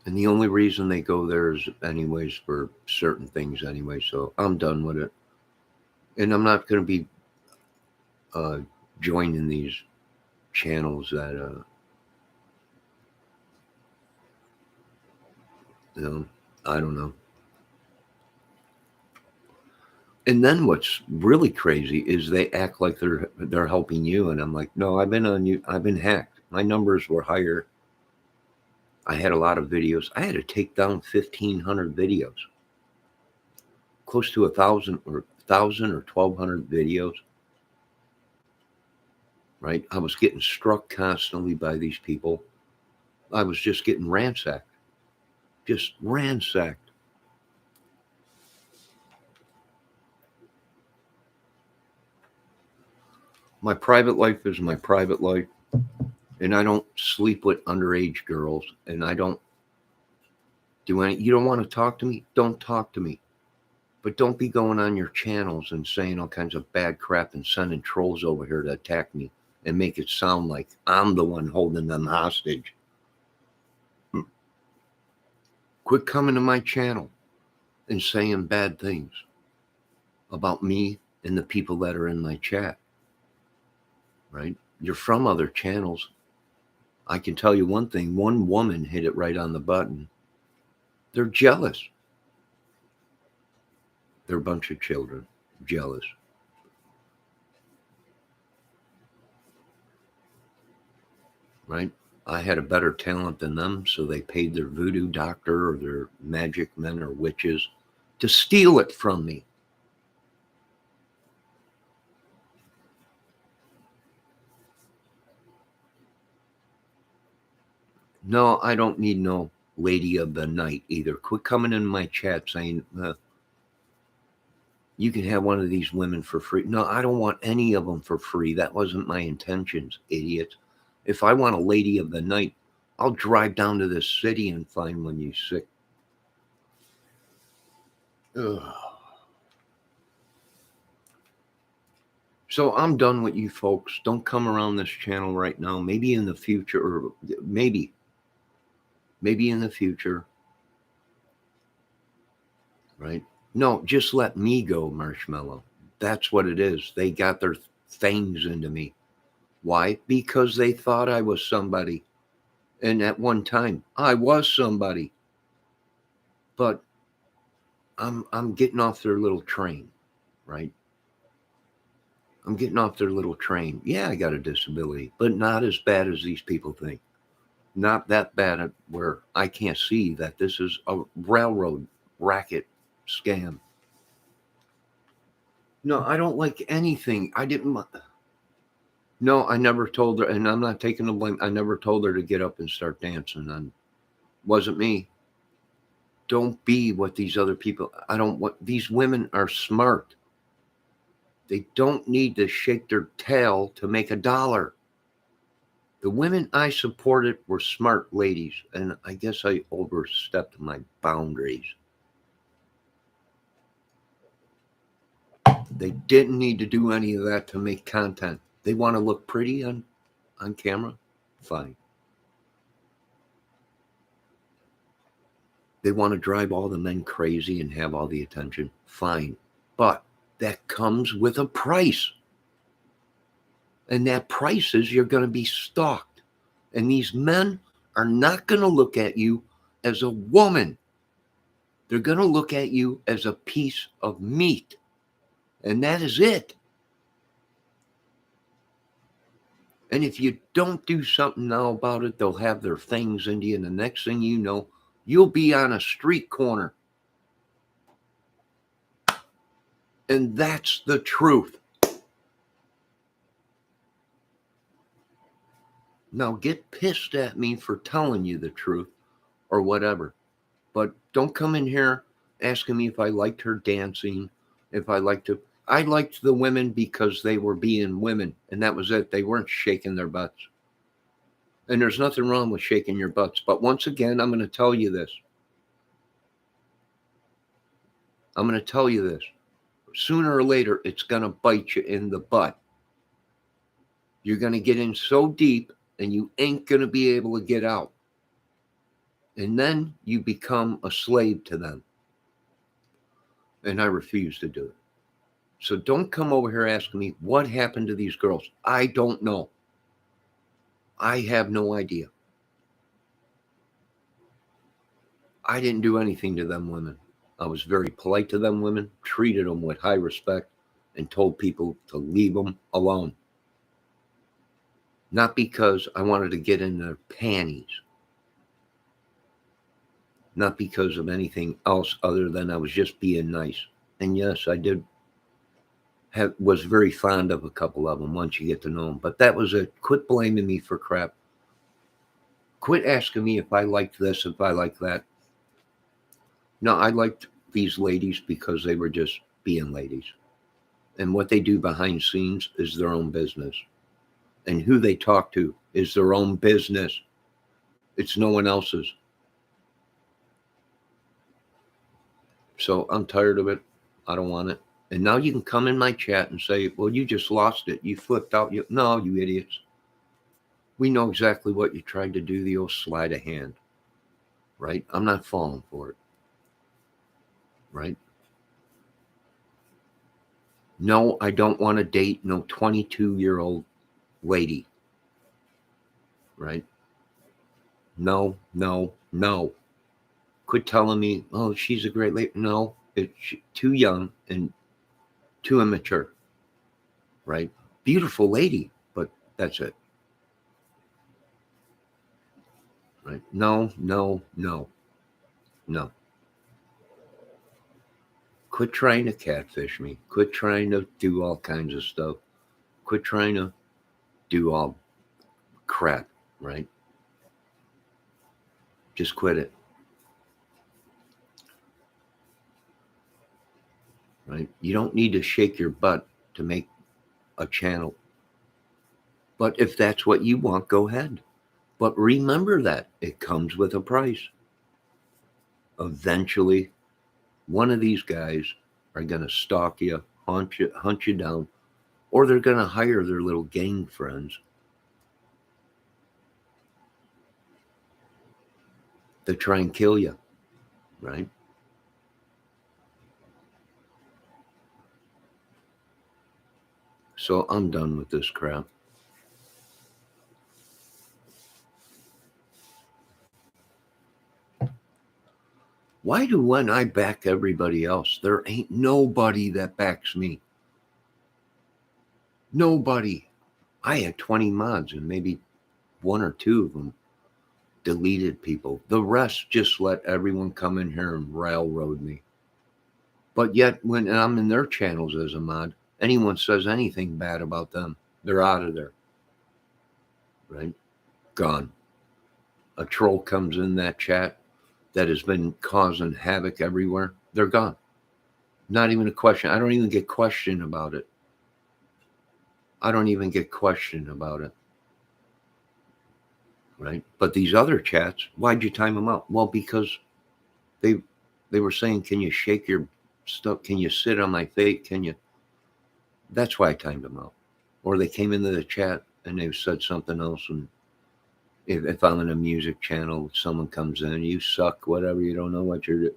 And the only reason they go there is anyways for certain things anyway. So I'm done with it. And I'm not going to be joining these channels that, I don't know. And then what's really crazy is they act like they're helping you, and I'm like, no, I've been hacked. My numbers were higher. I had a lot of videos. I had to take down 1,500 videos, close to 1,000 or 1,200 videos. Right? I was getting struck constantly by these people. I was just getting ransacked. Just ransacked. My private life is my private life. And I don't sleep with underage girls. And I don't do any. You don't want to talk to me? Don't talk to me. But don't be going on your channels and saying all kinds of bad crap and sending trolls over here to attack me and make it sound like I'm the one holding them hostage. Quit coming to my channel and saying bad things about me and the people that are in my chat. Right? You're from other channels. I can tell you one thing. One woman hit it right on the button. They're jealous. They're a bunch of children. Jealous. Right? I had a better talent than them, so they paid their voodoo doctor or their magic men or witches to steal it from me. No, I don't need no lady of the night either. Quit coming in my chat saying, you can have one of these women for free. No, I don't want any of them for free. That wasn't my intentions, idiots. If I want a lady of the night, I'll drive down to this city and find one, you sick. Ugh. So I'm done with you folks. Don't come around this channel right now. Maybe in the future, or maybe in the future, right? No, just let me go, Marshmallow. That's what it is. They got their things into me. Why? Because they thought I was somebody. And at one time, I was somebody. But I'm getting off their little train, right? I'm getting off their little train. Yeah, I got a disability, but not as bad as these people think. Not that bad where I can't see that this is a railroad racket scam. No, I don't like anything. I didn't. No, I never told her, and I'm not taking the blame. I never told her to get up and start dancing. And wasn't me. Don't be what these other people. I don't want. These women are smart. They don't need to shake their tail to make $1. The women I supported were smart ladies, and I guess I overstepped my boundaries. They didn't need to do any of that to make content. They want to look pretty on camera? Fine. They want to drive all the men crazy and have all the attention? Fine. But that comes with a price. And that price is you're going to be stalked. And these men are not going to look at you as a woman. They're going to look at you as a piece of meat. And that is it. And if you don't do something now about it, they'll have their fangs into you. And the next thing you know, you'll be on a street corner. And that's the truth. Now get pissed at me for telling you the truth or whatever. But don't come in here asking me if I liked her dancing, if I liked to. I liked the women because they were being women, and that was it. They weren't shaking their butts. And there's nothing wrong with shaking your butts. But once again, I'm going to tell you this. I'm going to tell you this. Sooner or later, it's going to bite you in the butt. You're going to get in so deep, and you ain't going to be able to get out. And then you become a slave to them. And I refuse to do it. So don't come over here asking me what happened to these girls. I don't know. I have no idea. I didn't do anything to them women. I was very polite to them women, treated them with high respect, and told people to leave them alone. Not because I wanted to get in their panties. Not because of anything else other than I was just being nice. And yes, I was very fond of a couple of them once you get to know them. But that was it. Quit blaming me for crap. Quit asking me if I liked this, if I liked that. No, I liked these ladies because they were just being ladies. And what they do behind scenes is their own business. And who they talk to is their own business. It's no one else's. So I'm tired of it. I don't want it. And now you can come in my chat and say, well, you just lost it. You flipped out. No, you idiots. We know exactly what you tried to do, the old sleight of hand. Right? I'm not falling for it. Right? No, I don't want to date no 22-year-old lady. Right? No. Quit telling me, oh, she's a great lady. No, it's too young and too immature. Right? Beautiful lady, but that's it. Right? No. Quit trying to catfish me. Quit trying to do all kinds of stuff. Quit trying to do all crap, right? Just quit it. Right? You don't need to shake your butt to make a channel. But if that's what you want, go ahead. But remember that it comes with a price. Eventually, one of these guys are going to stalk you, hunt you down, or they're going to hire their little gang friends to try and kill you, right? So I'm done with this crap. Why do when I back everybody else, there ain't nobody that backs me? Nobody. I had 20 mods and maybe one or two of them deleted people. The rest just let everyone come in here and railroad me. But yet when I'm in their channels as a mod, anyone says anything bad about them, they're out of there. Right? Gone. A troll comes in that chat that has been causing havoc everywhere, they're gone. Not even a question. I don't even get questioned about it. Right? But these other chats, why'd you time them out? Well, because they were saying, can you shake your stuff? Can you sit on my face? Can you? That's why I timed them out. Or they came into the chat and they said something else. And if I'm in a music channel, someone comes in, you suck, whatever, you don't know what you're,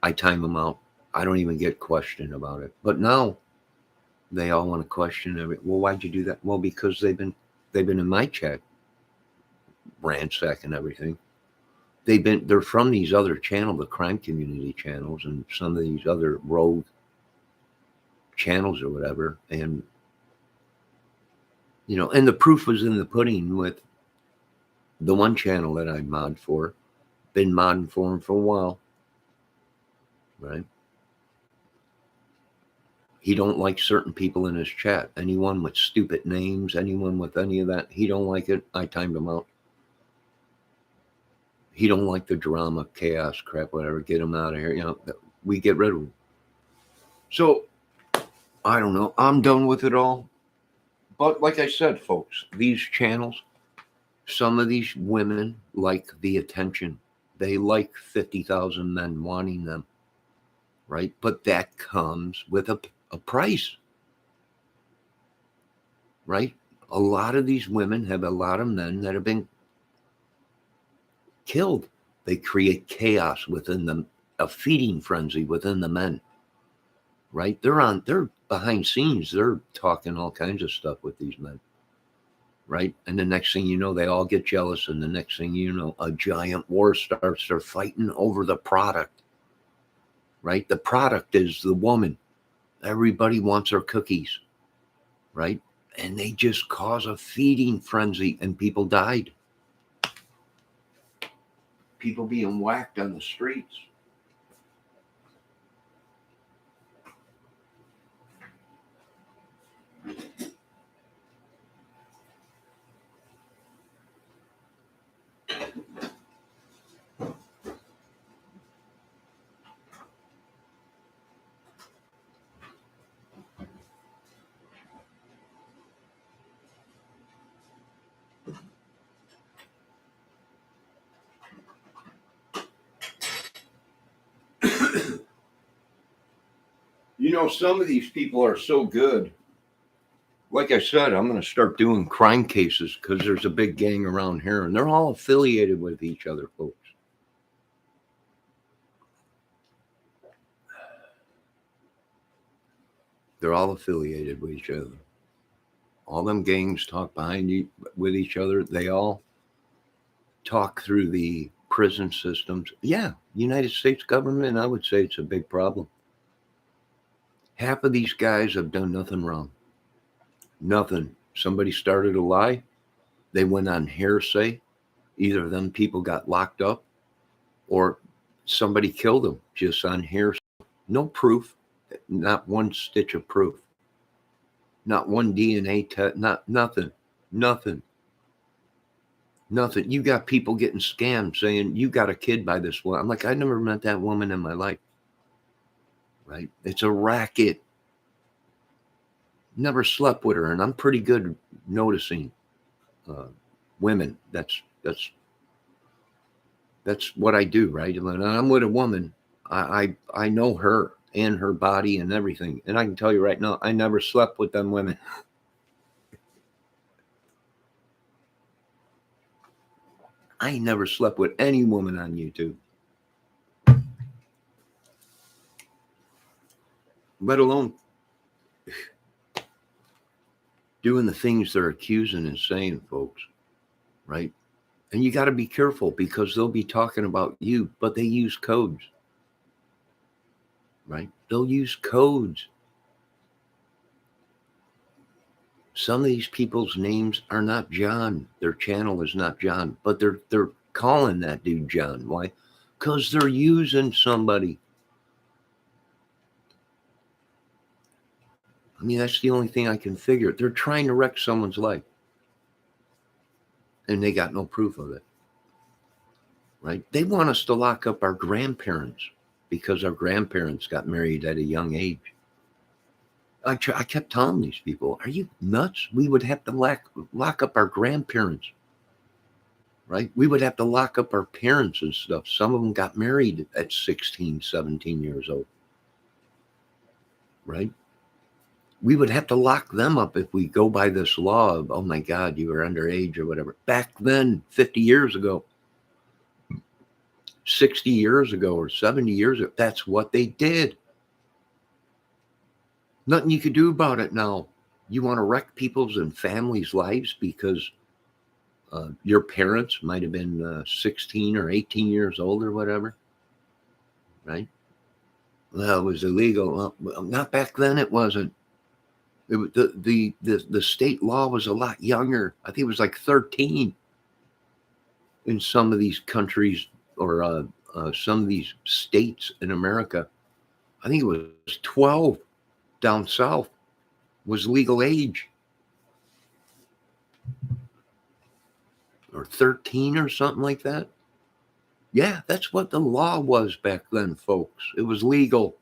I time them out. I don't even get questioned about it. But now they all want to question everything. Well, why'd you do that? Well, because they've been in my chat, ransacking everything. They're from these other channels, the crime community channels, and some of these other rogue channels or whatever. And You know, and the proof was in the pudding with the one channel that I mod for. Been modding for him for a while, right? He don't like certain people in his chat. Anyone with stupid names, anyone with any of that, he don't like it. I timed him out. He don't like the drama, chaos, crap, whatever. Get him out of here. You know, we get rid of him. So, I don't know. I'm done with it all. But like I said, folks, these channels, some of these women like the attention. They like 50,000 men wanting them, right? But that comes with a price, right? A lot of these women have a lot of men that have been killed. They create chaos within them, a feeding frenzy within the men, right? They're behind scenes. They're talking all kinds of stuff with these men, right? And the next thing you know, they all get jealous. And the next thing you know, a giant war starts. They're fighting over the product, right? The product is the woman. Everybody wants her cookies, right? And they just cause a feeding frenzy, and people died. People being whacked on the streets. You know, some of these people are so good. Like I said, I'm going to start doing crime cases because there's a big gang around here, and they're all affiliated with each other, folks. They're all affiliated with each other. All them gangs talk with each other. They all talk through the prison systems. Yeah, United States government, I would say it's a big problem. Half of these guys have done nothing wrong. Nothing. Somebody started a lie. They went on hearsay. Either of them people got locked up or somebody killed them just on hearsay. No proof. Not one stitch of proof. Not one DNA test. Nothing. You got people getting scammed saying you got a kid by this woman. I'm like, I never met that woman in my life. Right? It's a racket. Never slept with her, and I'm pretty good noticing women. That's what I do, right? When I'm with a woman, I know her and her body and everything, and I can tell you right now, I never slept with them women. I never slept with any woman on YouTube, let alone doing the things they're accusing and saying, folks, right? And you got to be careful because they'll be talking about you, but they use codes, right? They'll use codes. Some of these people's names are not John. Their channel is not John, but they're calling that dude John. Why? Because they're using somebody. I mean, that's the only thing I can figure. They're trying to wreck someone's life. And they got no proof of it. Right? They want us to lock up our grandparents because our grandparents got married at a young age. I kept telling these people, are you nuts? We would have to lock up our grandparents. Right? We would have to lock up our parents and stuff. Some of them got married at 16, 17 years old. Right? We would have to lock them up if we go by this law of, oh my God, you were underage or whatever. Back then, 50 years ago, 60 years ago or 70 years ago, that's what they did. Nothing you could do about it now. You want to wreck people's and families' lives because your parents might have been 16 or 18 years old or whatever, right? Well, it was illegal. Well, not back then, it wasn't. The state law was a lot younger. I think it was like 13 in some of these countries, or some of these states in America. I think it was 12 down south was legal age, or 13 or something like that. Yeah, that's what the law was back then, folks. It was legal.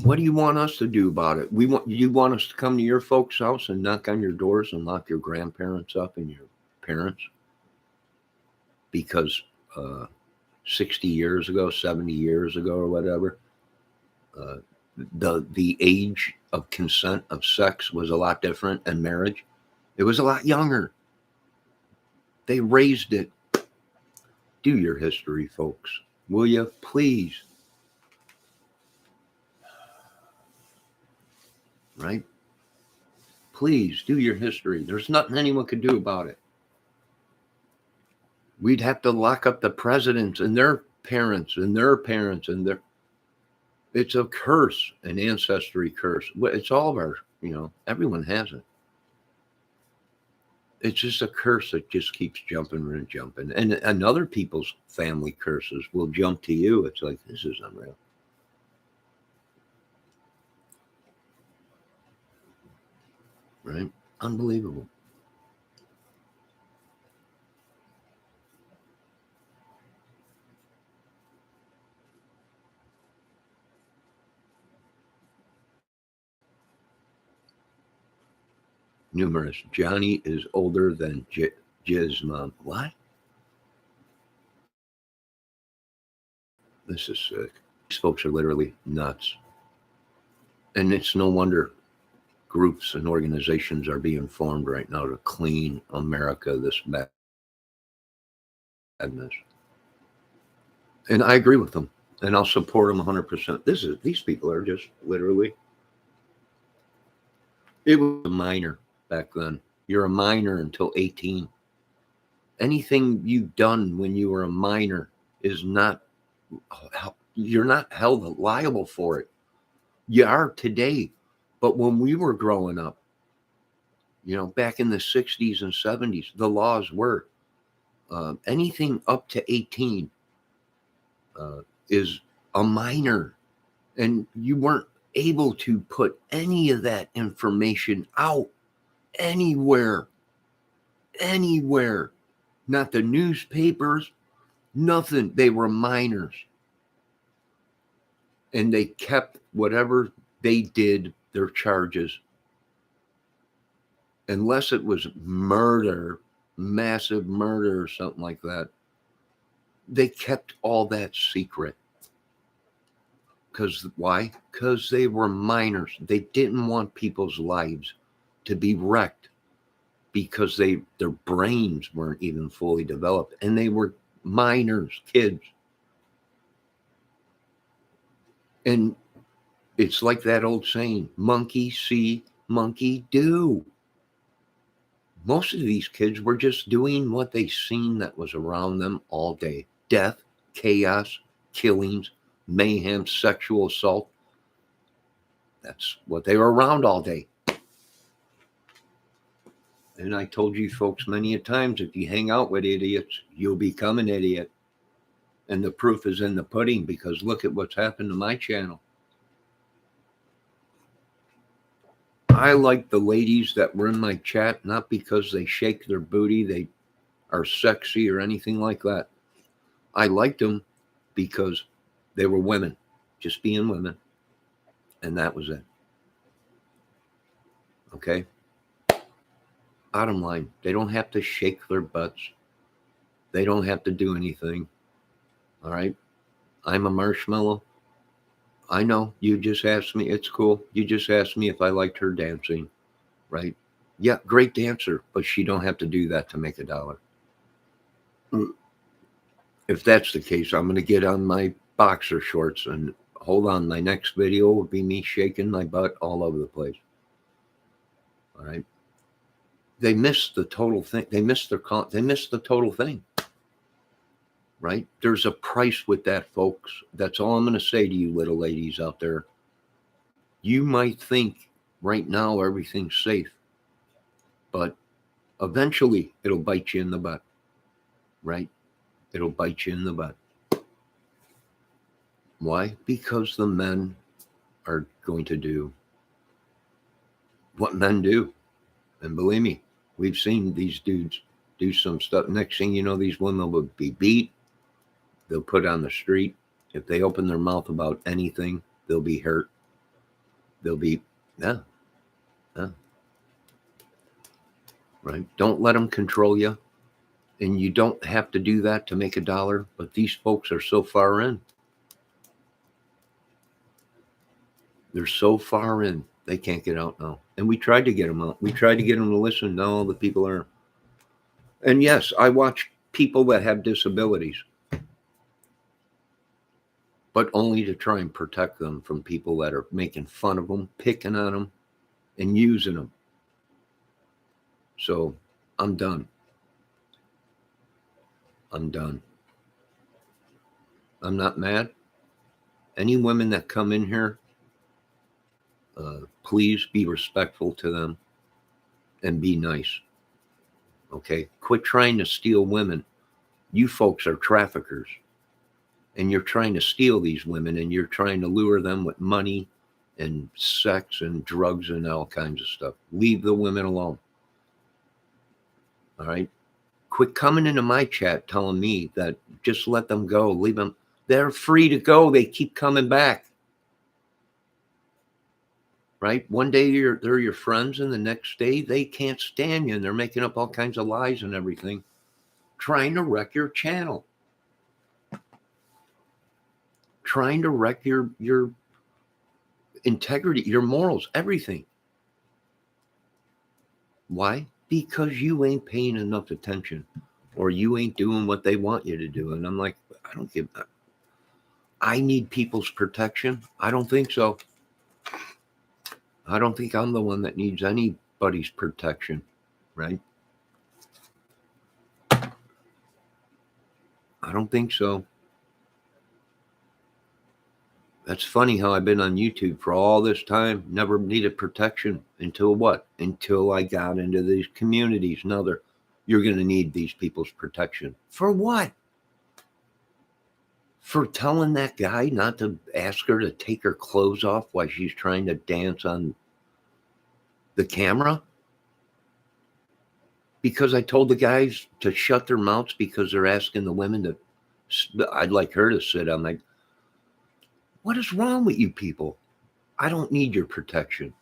What do you want us to do about it? You want us to come to your folks' house and knock on your doors and lock your grandparents up and your parents because 60 years ago, 70 years ago, or whatever, the age of consent of sex was a lot different, and marriage, it was a lot younger. They raised it. Do your history, folks. Will you please? Right? Please do your history. There's nothing anyone could do about it. We'd have to lock up the presidents and their parents and their parents and their. It's a curse, an ancestry curse. It's all of our, everyone has it. It's just a curse that just keeps jumping and jumping. And other people's family curses will jump to you. It's like, this is unreal. Right? Unbelievable. Numerous. Johnny is older than Jizz mom. What? This is sick. These folks are literally nuts. And it's no wonder groups and organizations are being formed right now to clean America this madness. And I agree with them. And I'll support them 100%. These people are just literally. It was a minor back then. You're a minor until 18. Anything you've done when you were a minor is not, you're not held liable for it. You are today. But when we were growing up, back in the 60s and 70s, the laws were anything up to 18 is a minor. And you weren't able to put any of that information out anywhere. Not the newspapers, nothing. They were minors. And they kept whatever they did, their charges. Unless it was murder, massive murder or something like that, they kept all that secret. Because why? Because they were minors. They didn't want people's lives to be wrecked because their brains weren't even fully developed, and they were minors, kids. And it's like that old saying, monkey see, monkey do. Most of these kids were just doing what they seen that was around them all day. Death, chaos, killings, mayhem, sexual assault. That's what they were around all day. And I told you folks many a times, if you hang out with idiots, you'll become an idiot. And the proof is in the pudding, because look at what's happened to my channel. I like the ladies that were in my chat, not because they shake their booty, they are sexy or anything like that. I liked them because they were women, just being women. And that was it. Okay? Bottom line, they don't have to shake their butts. They don't have to do anything. All right? I'm a marshmallow. I know, you just asked me. It's cool. You just asked me if I liked her dancing, right? Yeah, great dancer, but she don't have to do that to make $1. If that's the case, I'm going to get on my boxer shorts and hold on. My next video will be me shaking my butt all over the place. All right? They missed the total thing. They missed the total thing. right? There's a price with that, folks. That's all I'm going to say to you little ladies out there. You might think right now everything's safe, but eventually it'll bite you in the butt, right? It'll bite you in the butt. Why? Because the men are going to do what men do. And believe me, we've seen these dudes do some stuff. Next thing you know, these women will be beat. They'll put on the street. If they open their mouth about anything, they'll be hurt. They'll be, yeah. Right? Don't let them control you. And you don't have to do that to make a dollar. But these folks are so far in. They're so far in, they can't get out now. And we tried to get them out. We tried to get them to listen. No, the people are. And yes, I watch people that have disabilities, but only to try and protect them from people that are making fun of them, picking on them, and using them. So I'm done. I'm done. I'm not mad. Any women that come in here, please be respectful to them and be nice. Okay? Quit trying to steal women. You folks are traffickers. And you're trying to steal these women, and you're trying to lure them with money and sex and drugs and all kinds of stuff. Leave the women alone. All right? Quit coming into my chat telling me that just let them go. Leave them. They're free to go. They keep coming back. Right? One day they're your friends, and the next day they can't stand you, and they're making up all kinds of lies and everything, trying to wreck your channel. Trying to wreck your integrity, your morals, everything. Why? Because you ain't paying enough attention, or you ain't doing what they want you to do. And I'm like, I don't give that. I need people's protection. I don't think so. I don't think I'm the one that needs anybody's protection, right? I don't think so. That's funny how I've been on YouTube for all this time, never needed protection until what? Until I got into these communities. Now you're going to need these people's protection. For what? For telling that guy not to ask her to take her clothes off while she's trying to dance on the camera? Because I told the guys to shut their mouths because they're asking the women to, I'd like her to sit. I'm like, what is wrong with you people? I don't need your protection.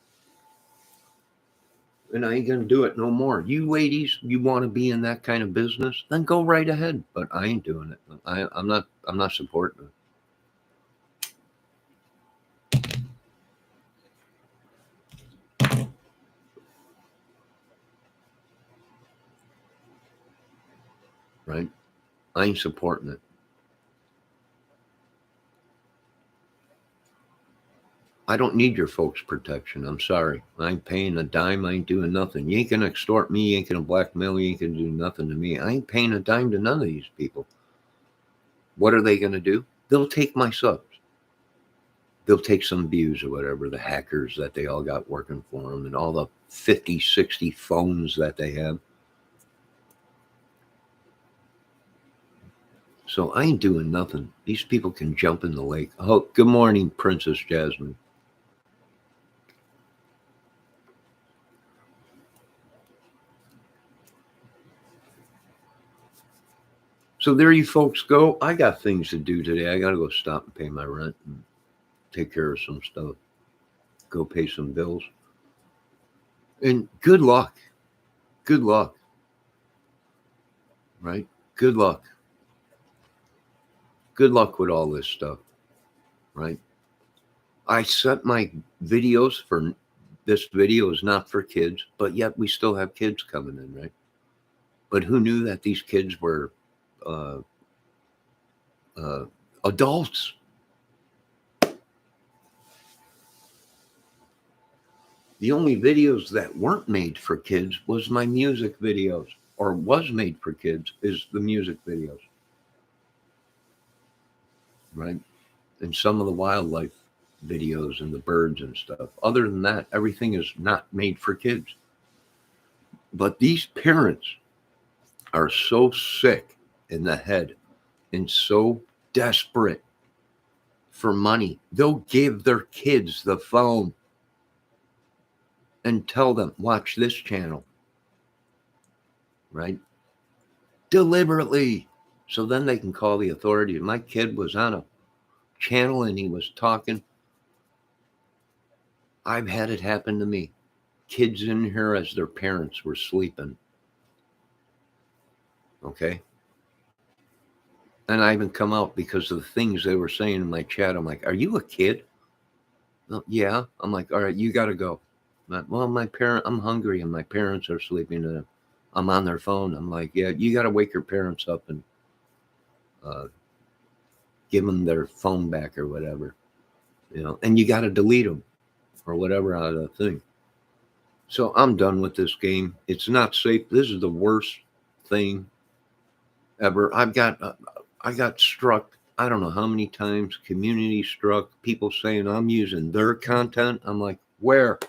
And I ain't going to do it no more. You ladies, you want to be in that kind of business, then go right ahead. But I ain't doing it. I'm not supporting it. Right? I ain't supporting it. I don't need your folks' protection. I'm sorry. I ain't paying a dime. I ain't doing nothing. You ain't going to extort me. You ain't going to blackmail. You ain't going to do nothing to me. I ain't paying a dime to none of these people. What are they going to do? They'll take my subs. They'll take some views or whatever, the hackers that they all got working for them and all the 50, 60 phones that they have. So I ain't doing nothing. These people can jump in the lake. Oh, good morning, Princess Jasmine. So there you folks go. I got things to do today. I got to go stop and pay my rent and take care of some stuff. Go pay some bills. And good luck. Good luck. Right? Good luck. Good luck with all this stuff. Right? I set my videos for this video is not for kids, but yet we still have kids coming in, right? But who knew that these kids were adults? The only videos that weren't made for kids was my music videos, or was made for kids, is the music videos. right? And some of the wildlife videos and the birds and stuff. Other than that, everything is not made for kids. But these parents are so sick in the head and so desperate for money, they'll give their kids the phone and tell them, watch this channel, right? Deliberately. So then they can call the authorities. My kid was on a channel and he was talking. I've had it happen to me. Kids in here as their parents were sleeping. Okay. And I even come out because of the things they were saying in my chat. I'm like, are you a kid? Oh, yeah. I'm like, all right, you got to go. Well, I'm hungry and my parents are sleeping and I'm on their phone. I'm like, yeah, you got to wake your parents up and give them their phone back or whatever, and you got to delete them or whatever out of the thing. So I'm done with this game. It's not safe. This is the worst thing ever. I got struck. I don't know how many times, community struck, people saying I'm using their content. I'm like, where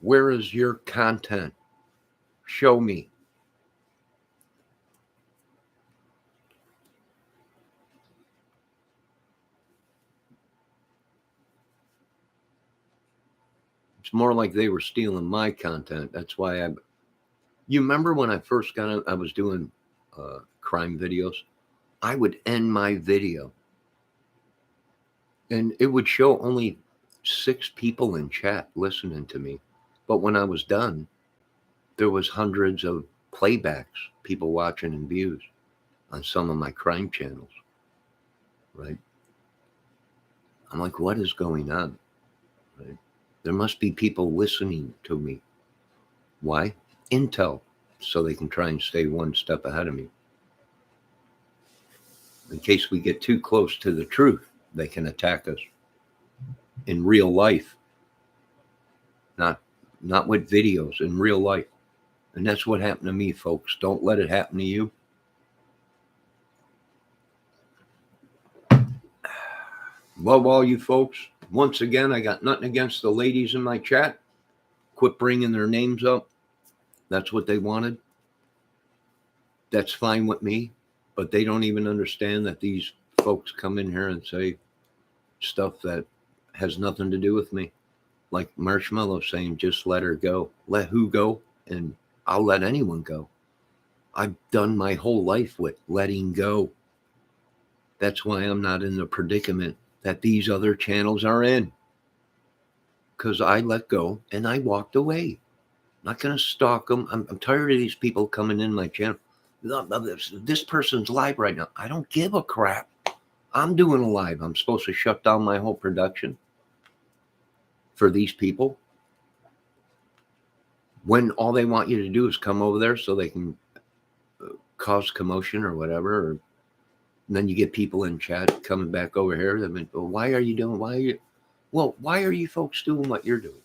is your content? Show me. It's more like they were stealing my content. That's why you remember when I first got it, I was doing crime videos. I would end my video and it would show only 6 people in chat listening to me. But when I was done, there was hundreds of playbacks, people watching and views on some of my crime channels, right? I'm like, what is going on? Right? There must be people listening to me. Why? Intel, so they can try and stay one step ahead of me. In case we get too close to the truth, they can attack us in real life, not with videos, in real life. And that's what happened to me, folks. Don't let it happen to you. Love all you folks. Once again, I got nothing against the ladies in my chat. Quit bringing their names up. That's what they wanted. That's fine with me. But they don't even understand that these folks come in here and say stuff that has nothing to do with me. Like Marshmallow saying, just let her go. Let who go? And I'll let anyone go. I've done my whole life with letting go. That's why I'm not in the predicament that these other channels are in. Because I let go and I walked away. I'm not going to stalk them. I'm tired of these people coming in my channel. This person's live right now. I don't give a crap. I'm doing a live. I'm supposed to shut down my whole production for these people when all they want you to do is come over there so they can cause commotion or whatever. And then you get people in chat coming back over here. They've been, well, why are you folks doing what you're doing?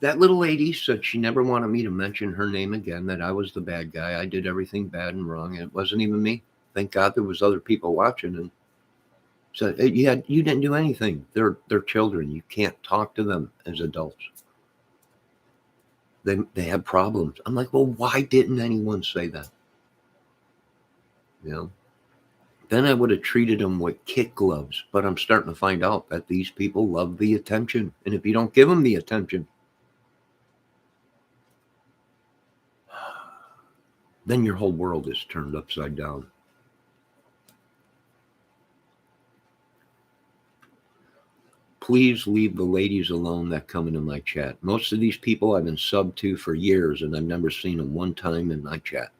That little lady said she never wanted me to mention her name again, that I was the bad guy. I did everything bad and wrong. And it wasn't even me. Thank God there was other people watching and said, yeah, you didn't do anything. They're children. You can't talk to them as adults. They have problems. I'm like, well, why didn't anyone say that? Then I would have treated them with kid gloves. But I'm starting to find out that these people love the attention. And if you don't give them the attention, then your whole world is turned upside down. Please leave the ladies alone that come into my chat. Most of these people I've been subbed to for years, and I've never seen them one time in my chat.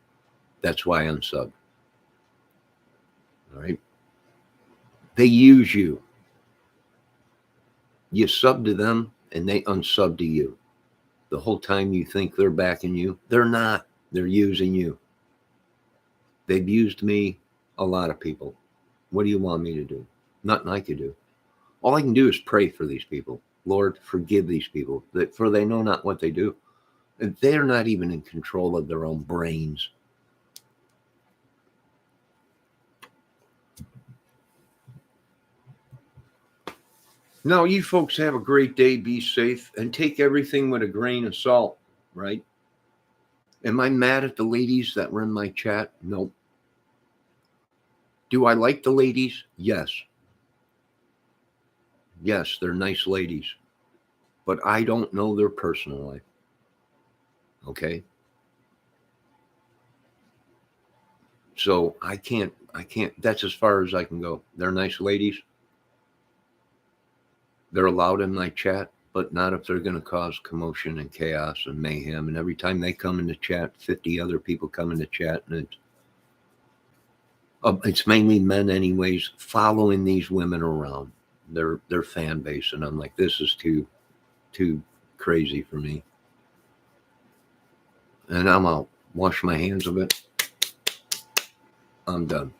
That's why I'm subbed. All right? They use you. You sub to them, and they unsub to you. The whole time you think they're backing you, they're not. They're using you. They've used me, a lot of people. What do you want me to do? Nothing I can do. All I can do is pray for these people. Lord, forgive these people, for they know not what they do. They're not even in control of their own brains. Now, you folks have a great day. Be safe and take everything with a grain of salt, right? Am I mad at the ladies that run my chat? Nope. Do I like the ladies? Yes. Yes, they're nice ladies. But I don't know their personal life. Okay? So I can't, that's as far as I can go. They're nice ladies. They're allowed in my chat, but not if they're going to cause commotion and chaos and mayhem. And every time they come in the chat, 50 other people come in the chat, and it's mainly men anyways, following these women around, their fan base. And I'm like, this is too crazy for me. And I'm out. Wash my hands of it. I'm done.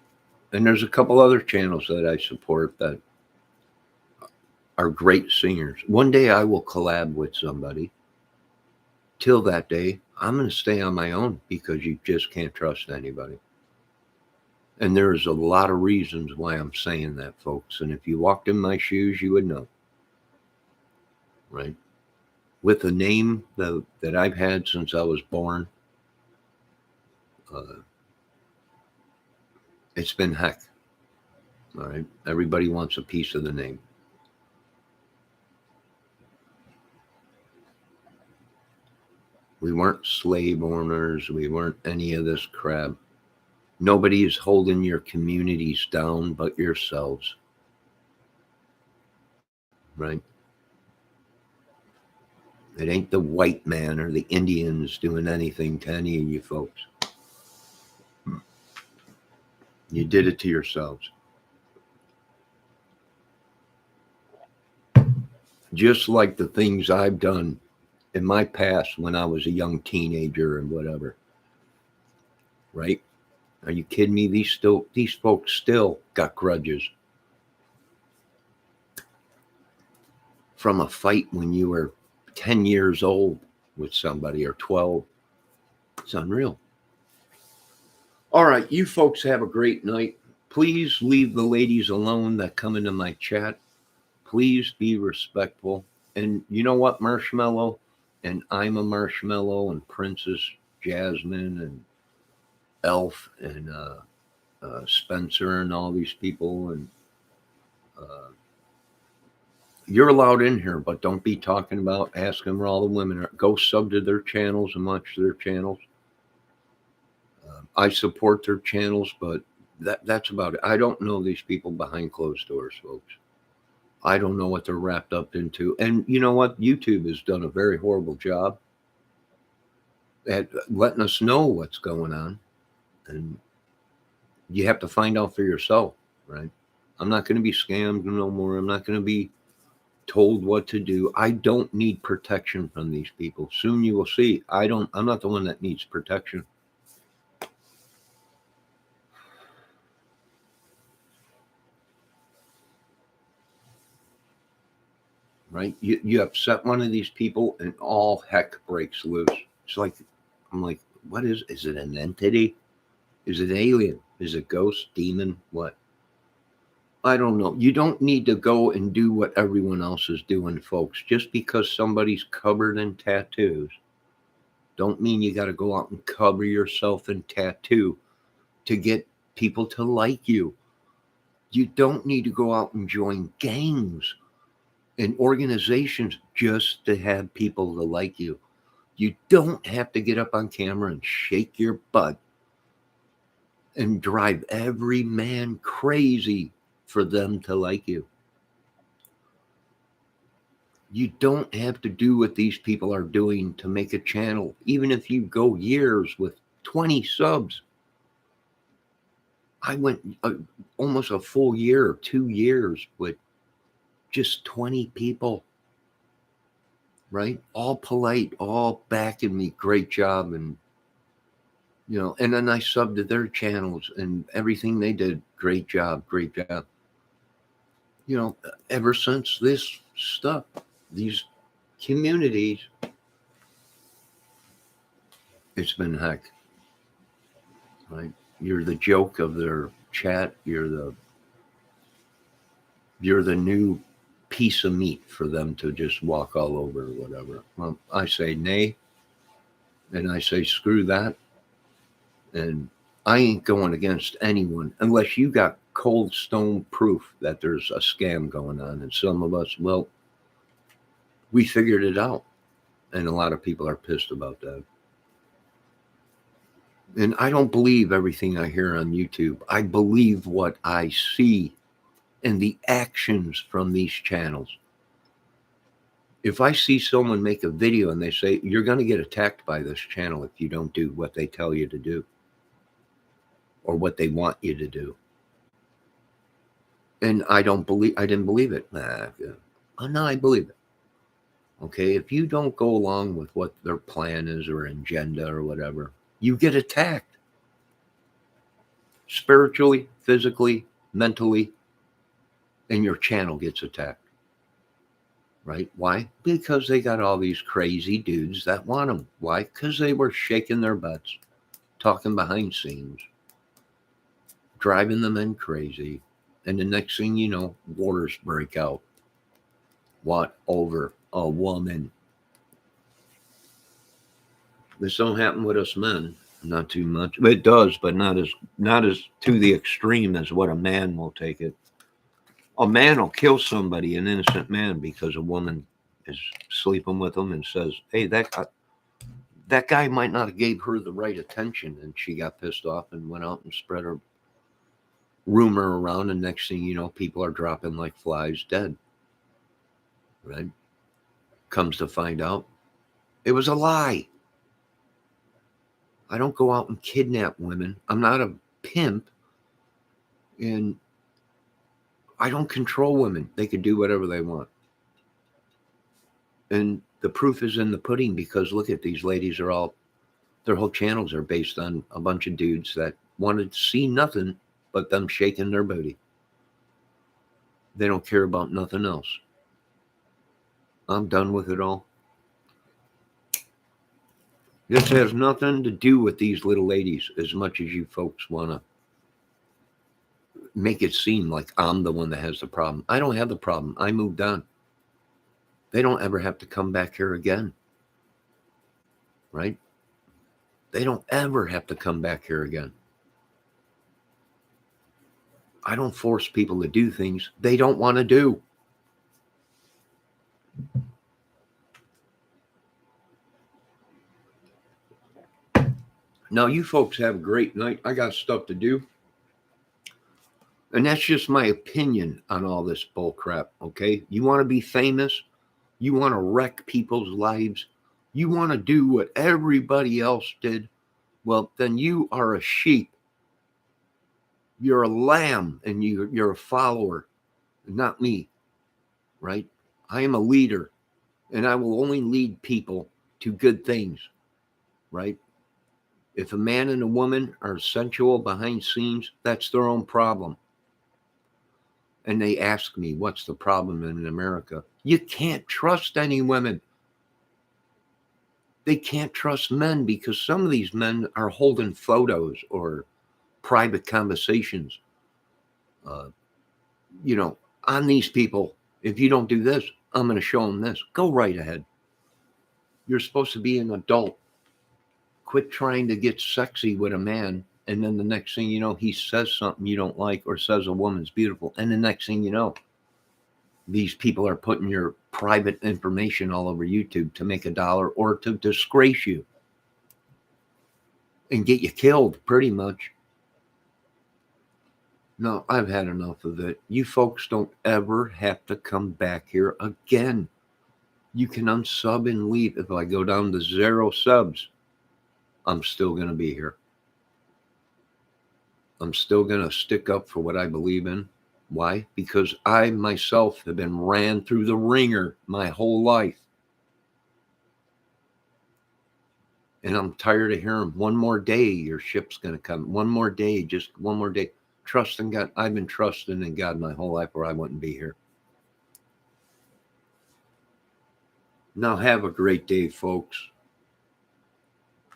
And there's a couple other channels that I support that are great singers. One day I will collab with somebody. Till that day, I'm going to stay on my own because you just can't trust anybody. And there's a lot of reasons why I'm saying that, folks. And if you walked in my shoes, you would know. Right? With a name that I've had since I was born, it's been heck. All right? Everybody wants a piece of the name. We weren't slave owners. We weren't any of this crap. Nobody is holding your communities down but yourselves. Right? It ain't the white man or the Indians doing anything to any of you folks. You did it to yourselves. Just like the things I've done in my past when I was a young teenager and whatever. Right? Are you kidding me? These folks still got grudges from a fight when you were 10 years old with somebody or 12. It's unreal. All right, you folks have a great night. Please leave the ladies alone that come into my chat. Please be respectful. And you know what, Marshmallow? And I'm a Marshmallow, and Princess Jasmine, and Elf, and Spencer, and all these people. And you're allowed in here, but don't be talking about asking where all the women are. Go sub to their channels and watch their channels. I support their channels, but that's about it. I don't know these people behind closed doors, folks. I don't know what they're wrapped up into. And you know what? YouTube has done a very horrible job at letting us know what's going on. And you have to find out for yourself, right? I'm not going to be scammed no more. I'm not going to be told what to do. I don't need protection from these people. Soon you will see. I'm not the one that needs protection. Right? You upset one of these people and all heck breaks loose. It's like, I'm like, what is it an entity? Is it alien? Is it ghost, demon? What? I don't know. You don't need to go and do what everyone else is doing, folks. Just because somebody's covered in tattoos, don't mean you got to go out and cover yourself in tattoo to get people to like you. You don't need to go out and join gangs and organizations just to have people to like you. You don't have to get up on camera and shake your butt and drive every man crazy for them to like you. You don't have to do what these people are doing to make a channel, even if you go years with 20 subs. I went almost a full year, 2 years with just 20 people, right? All polite, all backing me. Great job. And, you know, and then I subbed to their channels and everything they did. Great job. Great job. You know, ever since this stuff, these communities, it's been heck, right? You're the joke of their chat. You're the new piece of meat for them to just walk all over or whatever. Well, I say nay, and I say screw that, and I ain't going against anyone unless you got cold stone proof that there's a scam going on. And some of us, well, we figured it out, and a lot of people are pissed about that. And I don't believe everything I hear on YouTube. I believe what I see and the actions from these channels. If I see someone make a video and they say, you're going to get attacked by this channel if you don't do what they tell you to do or what they want you to do. And I didn't believe it. No, I believe it. Okay, if you don't go along with what their plan is or agenda or whatever, you get attacked. Spiritually, physically, mentally, and your channel gets attacked. Right? Why? Because they got all these crazy dudes that want them. Why? Because they were shaking their butts, talking behind scenes, driving the men crazy. And the next thing you know, wars break out. What? Over a woman. This don't happen with us men. Not too much. It does, but not as to the extreme as what a man will take it. A man will kill somebody, an innocent man, because a woman is sleeping with him and says, hey, that guy might not have gave her the right attention, and she got pissed off and went out and spread her rumor around, and next thing you know, people are dropping like flies dead. Right? Comes to find out, it was a lie. I don't go out and kidnap women. I'm not a pimp, and I don't control women. They can do whatever they want. And the proof is in the pudding, because look at these ladies their whole channels are based on a bunch of dudes that wanted to see nothing but them shaking their booty. They don't care about nothing else. I'm done with it all. This has nothing to do with these little ladies as much as you folks want to make it seem like I'm the one that has the problem. I don't have the problem. I moved on. They don't ever have to come back here again. Right? They don't ever have to come back here again. I don't force people to do things they don't want to do. Now, you folks have a great night. I got stuff to do. And that's just my opinion on all this bull crap, okay? You want to be famous? You want to wreck people's lives? You want to do what everybody else did? Well, then you are a sheep. You're a lamb, and you're a follower, not me, right? I am a leader, and I will only lead people to good things, right? If a man and a woman are sensual behind scenes, that's their own problem. And they ask me, what's the problem in America? You can't trust any women. They can't trust men, because some of these men are holding photos or private conversations, on these people. If you don't do this, I'm going to show them this. Go right ahead. You're supposed to be an adult. Quit trying to get sexy with a man, and then the next thing you know, he says something you don't like, or says a woman's beautiful, and the next thing you know, these people are putting your private information all over YouTube to make $1 or to disgrace you and get you killed, pretty much. No, I've had enough of it. You folks don't ever have to come back here again. You can unsub and leave. If I go down to 0 subs, I'm still going to be here. I'm still going to stick up for what I believe in. Why? Because I myself have been ran through the ringer my whole life. And I'm tired of hearing, one more day, your ship's going to come. One more day, just one more day. Trust in God. I've been trusting in God my whole life, or I wouldn't be here. Now have a great day, folks.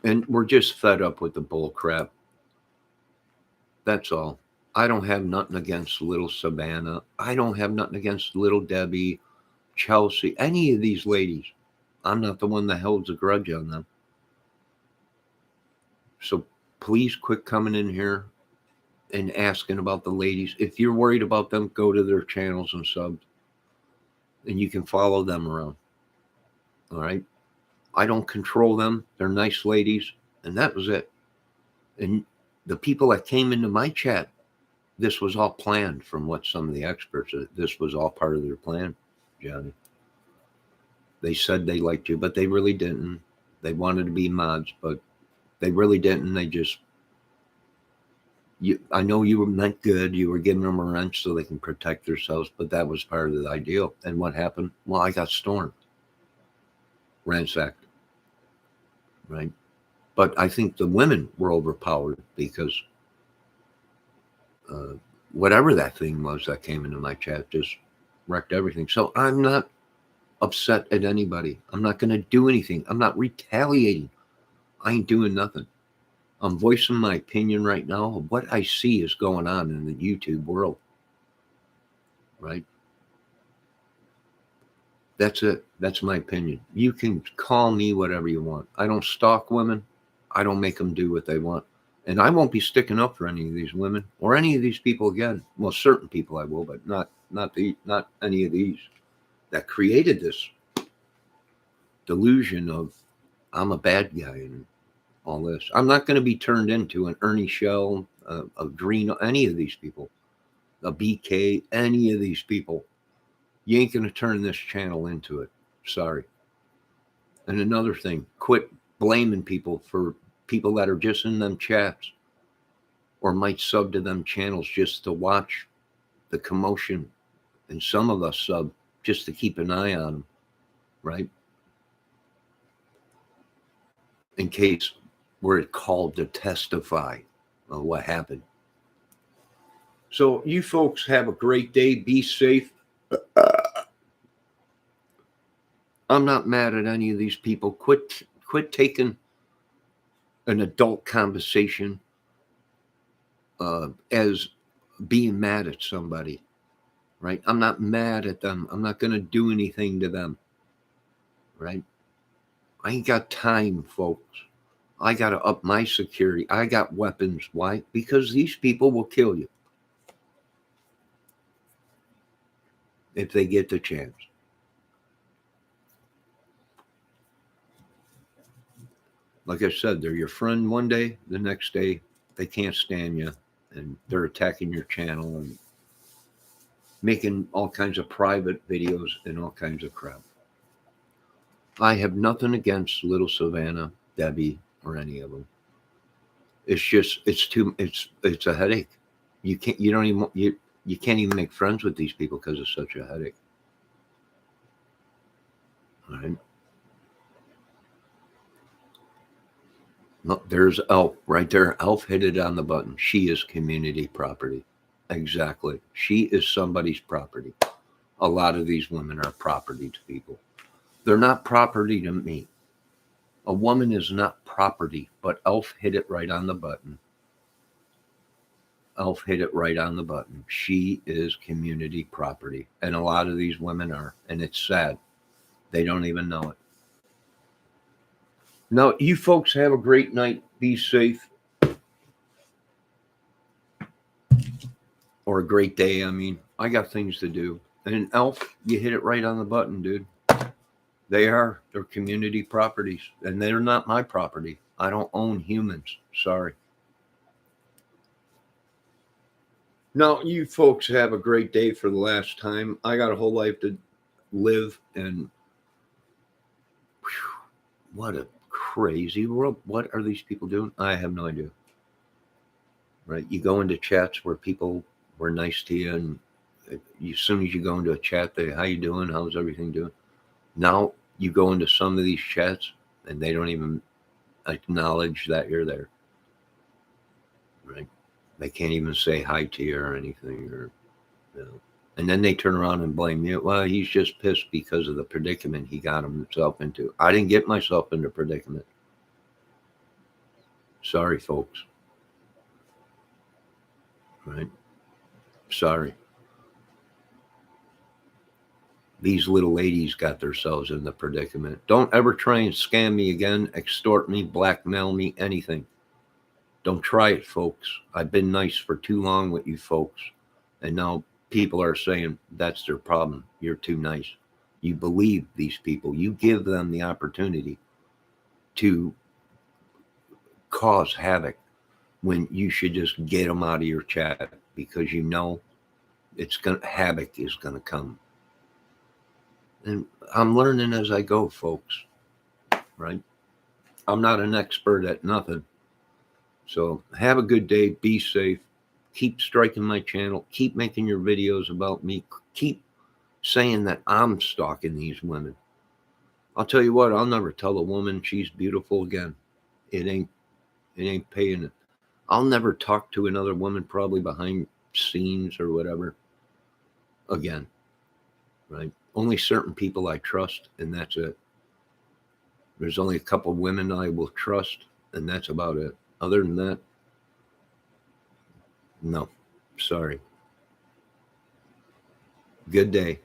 And we're just fed up with the bull crap. That's all. I don't have nothing against little Savannah. I don't have nothing against little Debbie Chelsea, any of these ladies. I'm not the one that holds a grudge on them. So please quit coming in here and asking about the ladies. If you're worried about them, go to their channels and sub, and you can follow them around. All right. I don't control them. They're nice ladies. And that was it. And the people that came into my chat, this was all planned from what some of the experts said. This was all part of their plan, Johnny. They said they liked you, but they really didn't. They wanted to be mods, but they really didn't. They just, I know you were meant good. You were giving them a wrench so they can protect themselves, but that was part of the ideal. And what happened? Well, I got stormed, ransacked, right? But I think the women were overpowered because whatever that thing was that came into my chat just wrecked everything. So I'm not upset at anybody. I'm not going to do anything. I'm not retaliating. I ain't doing nothing. I'm voicing my opinion right now of what I see is going on in the YouTube world. Right? That's it. That's my opinion. You can call me whatever you want. I don't stalk women. I don't make them do what they want. And I won't be sticking up for any of these women or any of these people again. Well, certain people I will, but not any of these that created this delusion of I'm a bad guy and all this. I'm not going to be turned into an Ernie Shell, a Green, any of these people, a BK, any of these people. You ain't going to turn this channel into it. Sorry. And another thing, quit blaming people for people that are just in them chats or might sub to them channels just to watch the commotion. And some of us sub just to keep an eye on them, right? In case we're called to testify of what happened. So you folks have a great day. Be safe. I'm not mad at any of these people. Quit taking an adult conversation as being mad at somebody, right? I'm not mad at them. I'm not going to do anything to them, right? I ain't got time, folks. I got to up my security. I got weapons. Why? Because these people will kill you if they get the chance. Like I said, they're your friend one day, the next day, they can't stand you, and they're attacking your channel and making all kinds of private videos and all kinds of crap. I have nothing against little Savannah, Debbie, or any of them. It's just, it's a headache. You can't even make friends with these people because it's such a headache. All right. Look, there's Elf right there. Elf hit it on the button. She is community property. Exactly. She is somebody's property. A lot of these women are property to people. They're not property to me. A woman is not property, but Elf hit it right on the button. Elf hit it right on the button. She is community property. And a lot of these women are. And it's sad. They don't even know it. Now, you folks have a great night. Be safe. Or a great day. I mean, I got things to do. And Elf, you hit it right on the button, dude. They're community properties. And they're not my property. I don't own humans. Sorry. Now, you folks have a great day for the last time. I got a whole life to live. And whew, what a crazy world. What are these people doing? I have no idea. Right? You go into chats where people were nice to you, and as soon as you go into a chat, they, how you doing? How's everything doing? Now you go into some of these chats, and they don't even acknowledge that you're there. Right? They can't even say hi to you or anything, or you know. And then they turn around and blame you. Well, he's just pissed because of the predicament he got himself into. I didn't get myself into predicament. Sorry, folks. Right? Sorry. these little ladies got themselves in the predicament. Don't ever try and scam me again, extort me, blackmail me, anything. Don't try it, folks. I've been nice for too long with you folks. And now people are saying that's their problem. You're too nice. You believe these people. You give them the opportunity to cause havoc when you should just get them out of your chat because you know havoc is going to come. And I'm learning as I go, folks, right? I'm not an expert at nothing. So have a good day. Be safe. Keep striking my channel. Keep making your videos about me. Keep saying that I'm stalking these women. I'll tell you what, I'll never tell a woman she's beautiful again. It ain't paying it. I'll never talk to another woman probably behind scenes or whatever again. Right? Only certain people I trust, and that's it. There's only a couple women I will trust, and that's about it. Other than that, no. Sorry. Good day.